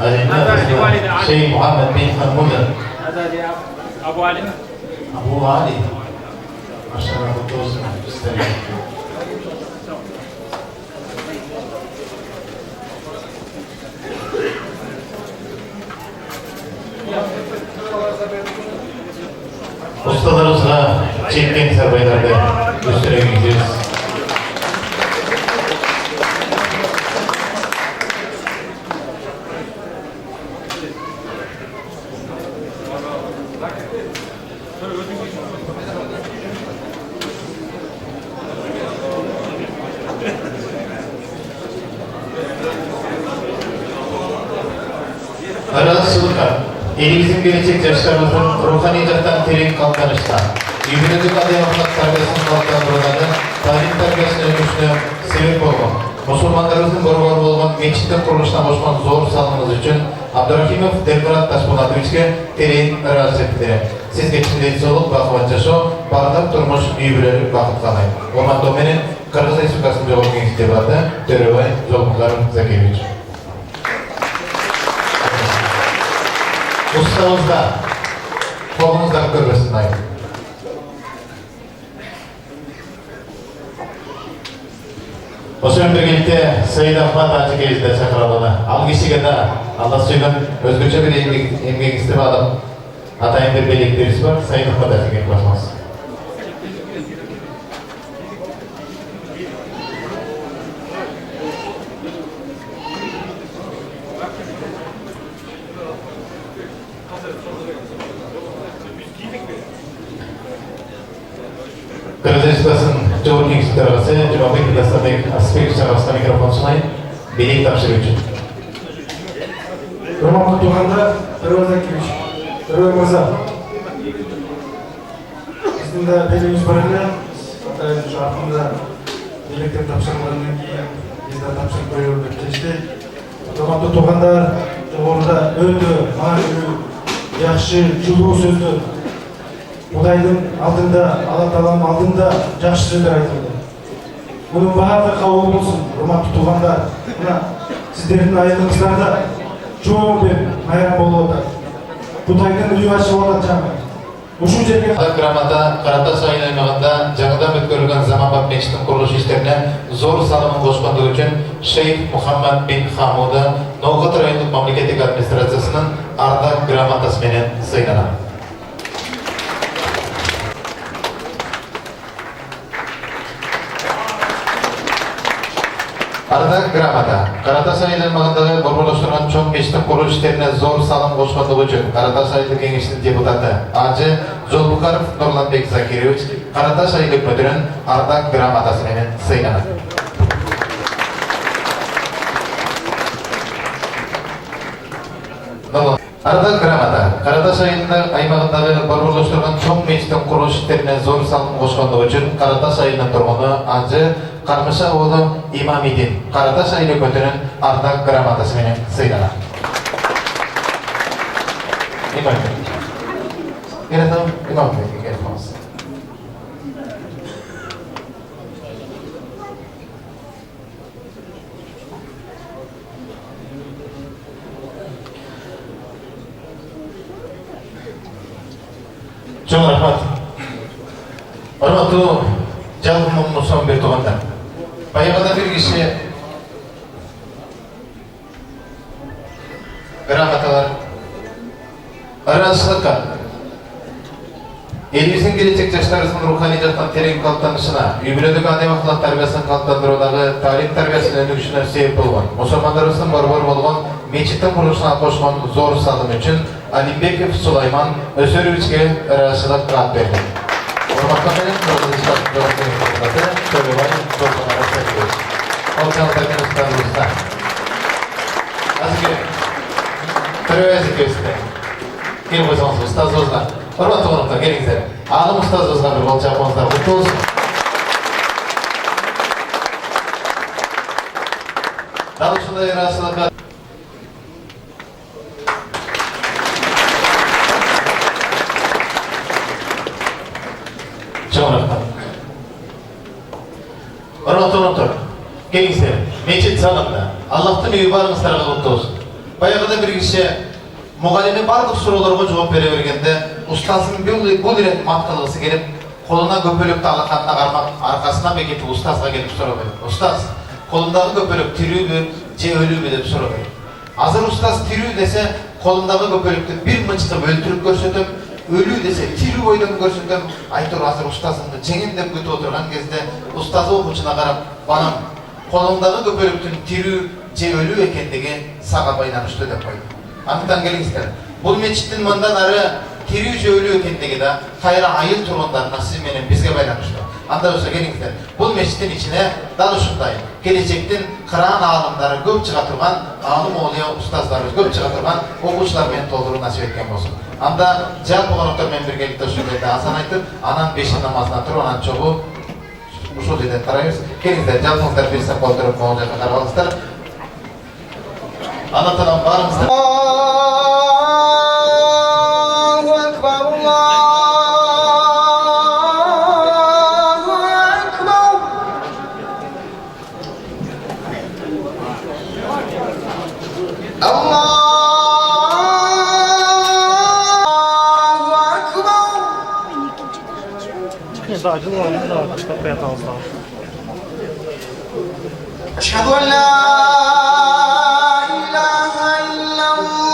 Ali'nin atasına Şeyh Muhammed bin Hamud'un. Abu Ali. Abu Ali. Maşallah kutlu olsun. İsterim. Ustalarımızla çektiğimiz haberlerde gösterebileceğiz. Arasılıklar, elimizin gelecek yaşlarımızın ruhani jaktan tereң kalkanışta, yübünüdük adayamlık tarbiyasının kalkandırıladı, talim tarbiyasının önüşüne sebep olgan. Musulmanlarımızın boru bolgan mecittin kuruluşuna boşman zor salınız için Abdurrahimov Delmurat Taşponatovичке tereң razı ettiler. Siz geçimde soluk bakıvat yaşo, bardak turmuş üyübüleri bakıt kalay. Oman domeni Kırgız Respublikası'nın Jogorku Kengesi Deputati Төрөбай Золмукарым Закевич. Ustamızda, kolunuzda görmesin ayın. Oşun birlikte Sayın Ahmet Hacıkeyiz'de çakıralını. Al kişiye de Allah suygun özgürce bir emgek istep alıp atayın bir birliklerimiz var. Sayın Ahmet Hacıkeyiz'e başlamaz. Kırgız Respublikası'nın Jogorku Kengesi Төрағасы Жұмабек Дастарбек Асыпбеков сарабасына микрофон сунайын. Белек тапшыруу үчүн. Урматтуу туугандар, Төрөбай Закевич, Төрөбай мырза. Биздин да белегибиз бар эле. Атайын ушу артында белектер тапшырылгандан кийин биз да тапшырып коелу деп чечтик. Урматтуу туугандар, Orada öldü, mağrı, yaxşı, жылуу сөздер. Құдайдың алдында, Алла Тағаланың алдында жақсы сөздер айтылды. Бұның барлығы қабыл болсын, құрметті туғандар. Мына сіздердің айылыңыздарда чоң бір майрам болып отыр. Құдайдың үйі ашып отыр жаңа. Ушул жерге Грамота Каратас айыл аймагында жаңадан өткөрүлгөн Заманбап мечитинин курулуш иштерине зор салымын кошкондугу үчүн Шейх Мухаммад бин Хамуда Ноғат райондук мамлекеттик администрациясынын ардак грамотасы менен сыйнанат. Ардак грамота Каратас айыл аймагындагы борборлоштурган чоң мечиттин курулуш иштерине зор салым кошкондугу үчүн Каратас айылдык кеңешинин депутаты Ажы Жолбукаров Нурланбек Закирович Караташ айыл өкмөтүнүн ардак грамотасы менен сыйнанат. Ардак грамота Караташ айылдын аймагындагы борборлоштурган чоң мечиттин курулуш иштерине зор салым кошкондугу үчүн Караташ айылынын тургуну Ажы Кармыша уулу Имамидин Караташ айыл өкмөтүнүн ардак грамотасы менен сыйнанат. Чоң рахмат. Урматтуу жалпы мусулман бир туугандар. Баягыда бир киши грамоталар арасында элибиздин келечек жаштарыбыздын руханий жактан терең калыптанышына, үй-бүлөдөгү адем-акылак тарбиясын калыптандыруудагы таалим тарбиясынын өнүгүшүнө себеп болгон, мусулмандарыбыздын борбор болгон мечиттин курулушуна кошкон зор салым үчүн Алимбеков Сулайман Өсөрүбичке ыраазычылык кат берди. Урматтуу менен ұстазымызға, құрметті қонақтар, келіңіздер. Алым ұстазымызға бір қол шапқыңыздар, құтты болсын. Дал ушундай ыраазычылыкка чоң рахмат. Құрметті қонақтар, келіңіздер. Мечит салымда Аллахтың үйі барыңыздарға құтты болсын. Баяғыда бір киши мұғалиме барлық суроолорго жооп бере бергенде устаздын бул ирет мат кылгысы келип, колуна көпөлөктү алаканына кармап, аркасынан бекитип устазга келип сурабайт. Устаз, колумдагы көпөлөк тирүүбү же өлүүбү деп сурабайт. Азыр устаз тирүү десе, колумдагы көпөлөктү бир мынчкып өлтүрүп көрсөтөм, өлүү десе тирүү бойдон көрсөтөм. Айтор азыр устазымды жеңем деп күтүп отурган кезде устазы окуучуна карап, "Балам, колуңдагы көпөлөктүн тирүү же өлүү экендиги сага байланыштуу" деп койду. Андыктан келиңиздер, бул мечиттин мындан ары тирүү же өлүү экендиги да кайра айыл тургундарына сиз менен бизге байланыштуу. Анда болсо келиңиздер, бул мечиттин ичине дал ушундай келечектин кыраан аалымдары көп чыга турган, аалым оолия устаздарыбыз көп чыга турган окуучулар менен толтуруу насип эткен болсун. Анда жалпы коноктор менен биргеликте ушул жерде азан айтып, анан бешин намазына туруп, анан чогуу ушул жерден тарайбыз. Келиңиздер, жалпыңыздар бир сап отуруп могул жака карап алыңыздар. Анатынан барыңыздар. أشهد أن لا إله إلا الله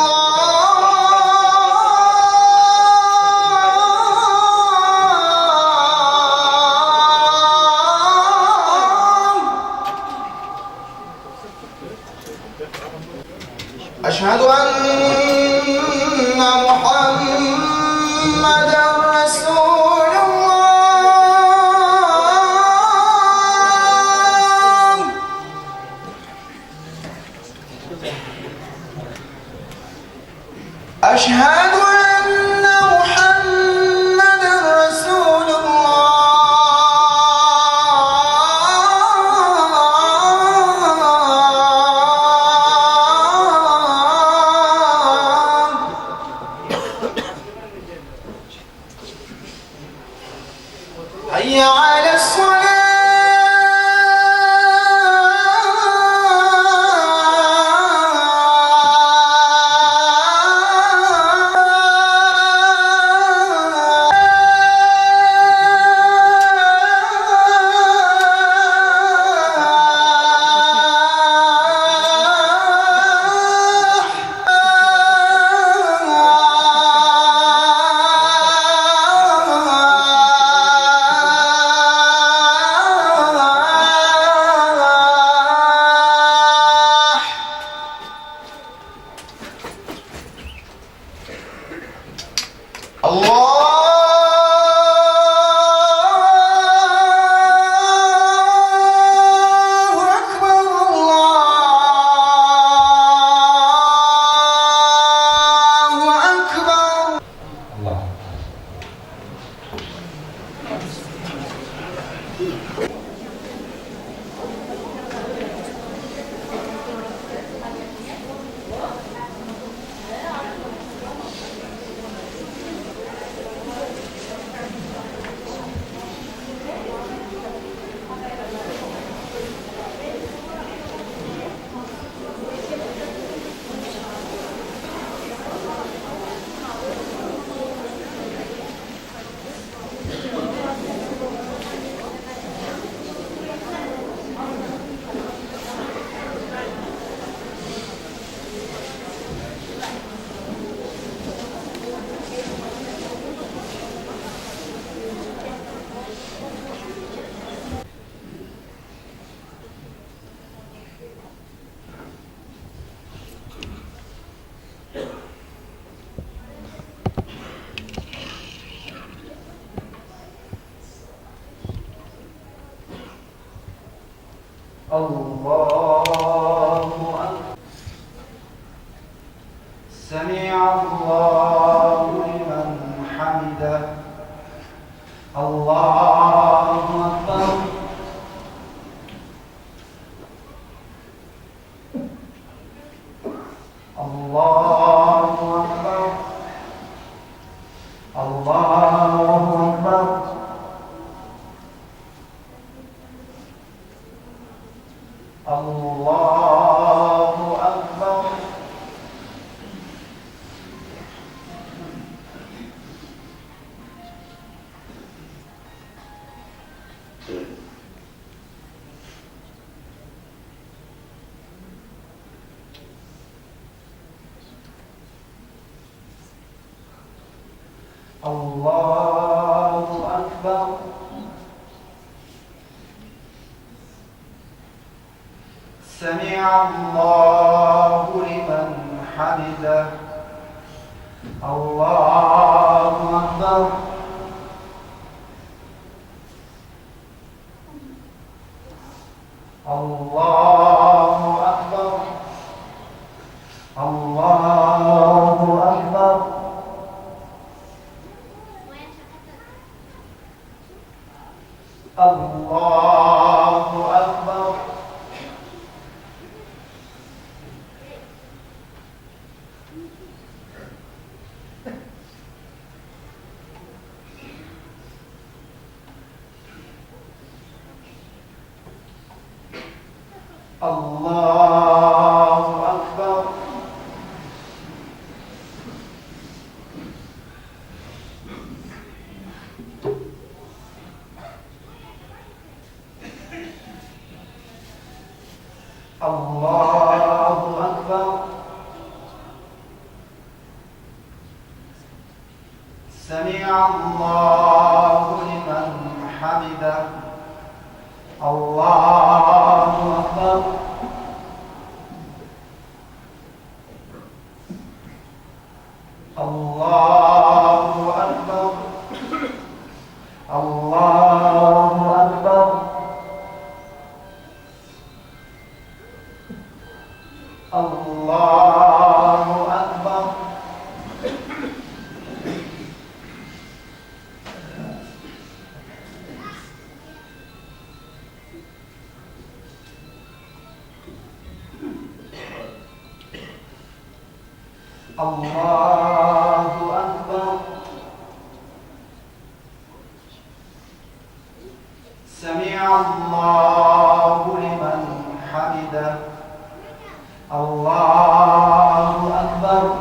أشهد أن محمدا رسول الله أشهد أن محمدا رسول الله الله أكبر سمع الله لمن حمده الله أكبر الله أكبر الله أكبر الله أكبر الله أكبر سمع الله لمن حمده الله أكبر الله أكبر الله أكبر الله أكبر الله أكبر الله أكبر سمع الله لمن حمده الله أكبر الله أكبر الله أكبر الله أكبر الله أكبر سمع الله لمن حمده الله أكبر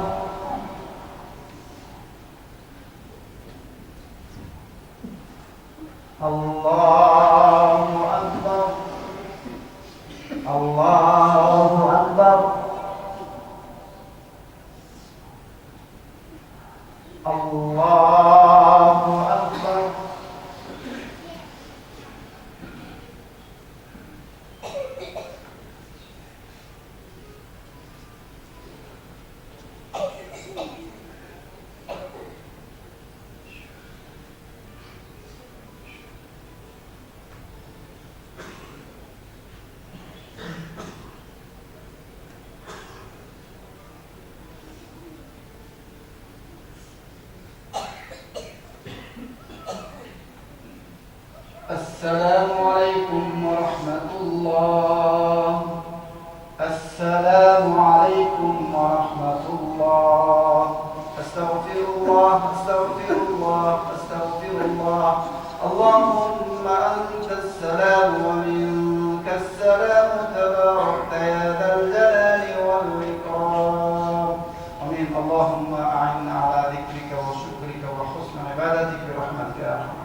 الله أكبر الله أكبر الله أكبر السلام عليكم ورحمة الله السلام عليكم ورحمة الله أستغفر الله أستغفر الله أستغفر الله اللهم أنت السلام ومنك السلام تباركت يا ذا الجلال والإكرام آمين اللهم أعنا على ذكرك وشكرك وحسن عبادتك برحمتك يا أرحم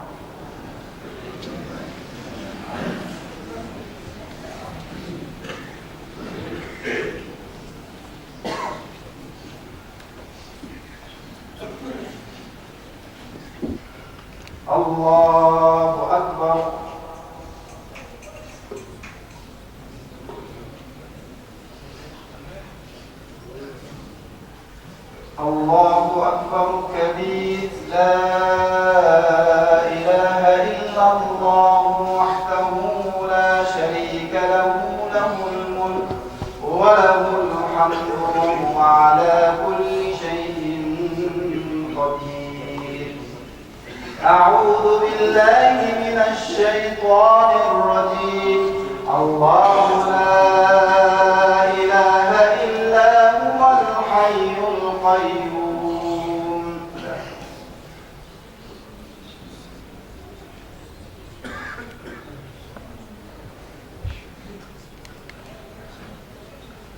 الله أكبر الله أكبر كبير لا إله إلا الله وحده لا شريك له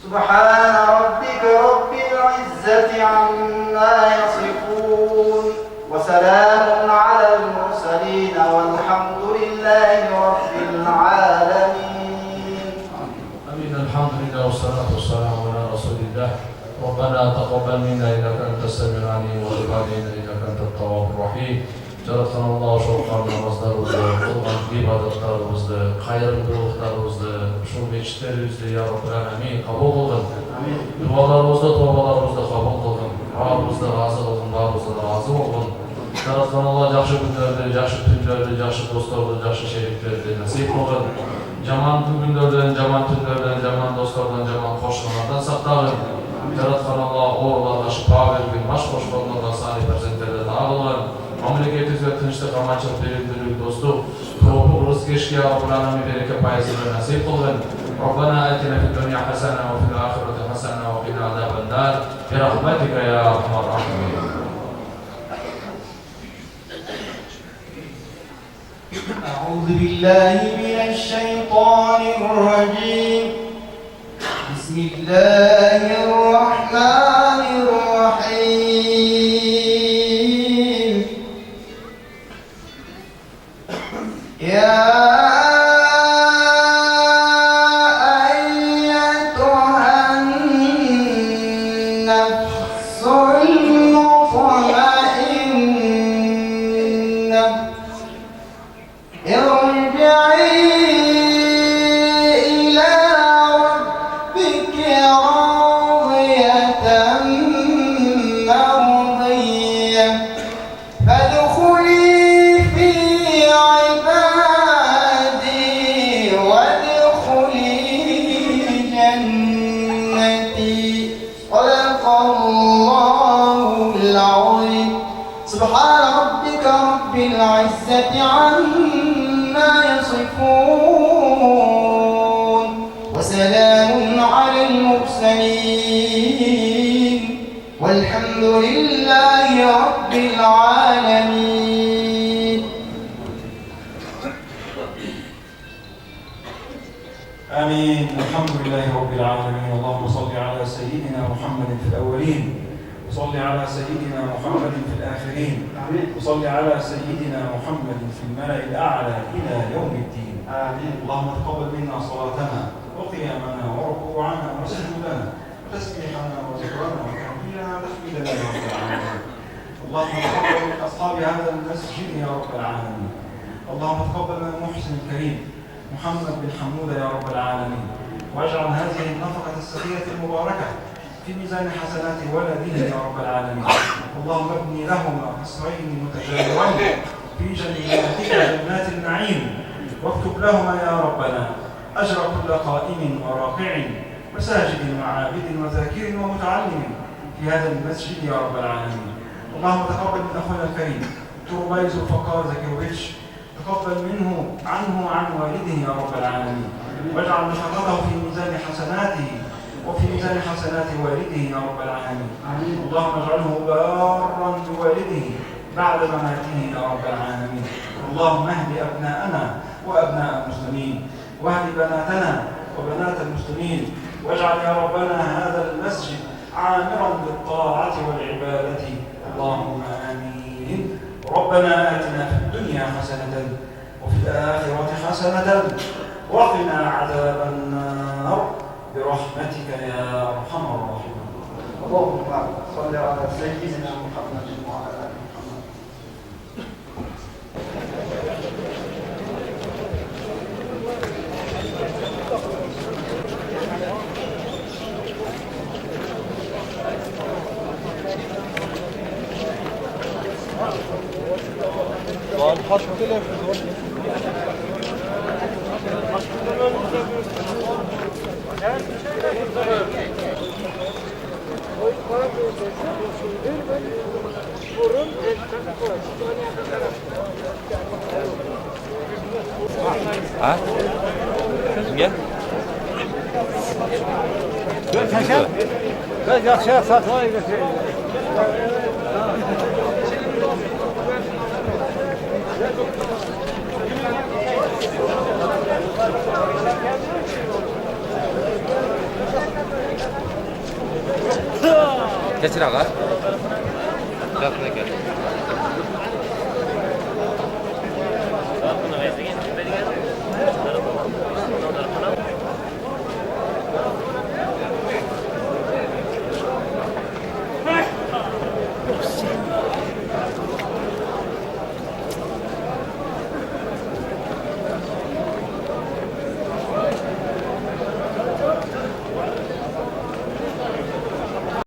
سبحان ربك رب العزة عما يصفون وسلام على المرسلين والحمد لله رب العالمين. آمين. الحمد لله والصلاة والسلام على رسول الله. ربنا تقبل منا إنك أنت السميع العليم وتب علينا إنك أنت التواب الرحيم. Жаратқаналла шоққанымызды, қылған ғибадаттарымызды, қайырымдылықтарымызды, ушул мечіттерімізді, я Раббул Аламин, қабыл қылғын. Дуаларымызды, тобаларымызды қабыл қылғын. Бабымызды разы қылғын, бабымызды разы болғын. Жаратқаналла жақсы күндерді, жақсы түндерді, жақсы достарды, жақсы шериктерді насип қылғын. Жаман күндерден, жаман түндерден, жаман достардан, жаман қошқанlardan сақтағын. Жаратқаналла оғыларға шипа берген, баш қошқанларға салih перзенттерден ағылғын. Mamlakatimizga tinchlik, amanchilik, beriklik, do'stlik, ko'p rizq yeyishga Robbul Alamin baraka fayzini nasib qilgin. Robbana atina fid dunya hasana va fil akhirati hasana va qina azaban nar. Bi rahmatika ya arhamar rahimin. أعوذ بالله من الشيطان الرجيم. بسم الله الرحمن الرحيم. يا أيتها النفس المطمئنة ارجعي إلى ربك راضية مرضية فادخلي في عبادي وادخلي جنتي. صدق الله العظيم. سبحان ربك رب العزة عما يصفون وسلام على المرسلين والحمد لله رب العالمين. آمين. الحمد لله رب العالمين. اللهم صل على سيدنا محمد في الأولين وصل على سيدنا محمد في الآخرين وصل على سيدنا محمد في الملأ الأعلى إلى يوم الدين. آمين. اللهم تقبل منا صلاتنا وقيامنا وركوعنا وسجودنا وتسبيحنا وذكرنا وتحميلنا وتحميدنا يا رب العالمين. اللهم تقبل من أصحاب هذا المسجد يا رب العالمين. اللهم تقبل من المحسن الكريم محمد بن حمودة يا رب العالمين، واجعل هذه النفقة الصغيرة المباركة في ميزان حسنات ولده يا رب العالمين. اللهم ابني لهما قصرين متجاورين في جناتك جنات النعيم، واكتب لهما يا ربنا أجر كل قائم وراكع وساجد وعابد وذاكر ومتعلم في هذا المسجد يا رب العالمين. اللهم تقبل من أخونا الكريم تربيز الفقار زكيوفيتش، تقبل عنه وعن والده يا رب العالمين، واجعل نفقته في ميزان حسناته وفي ميزان حسنات والده يا رب العالمين. اللهم اجعله بارا بوالده بعد مماته يا رب العالمين. اللهم اهد أبناءنا وأبناء المسلمين، واهد بناتنا وبنات المسلمين، واجعل يا ربنا هذا المسجد عامرا بالطاعة والعبادة. اللهم آمين. ربنا آتنا في الدنيا حسنة وفي الآخرة حسنة وقنا عذاب النار برحمتك يا أرحم الراحمين. اللهم صل على سيدنا محمد وعلى آل محمد. Ha? Kimga? Biz yaxshi sotmaymiz. Kechir ağa. Yakına gel.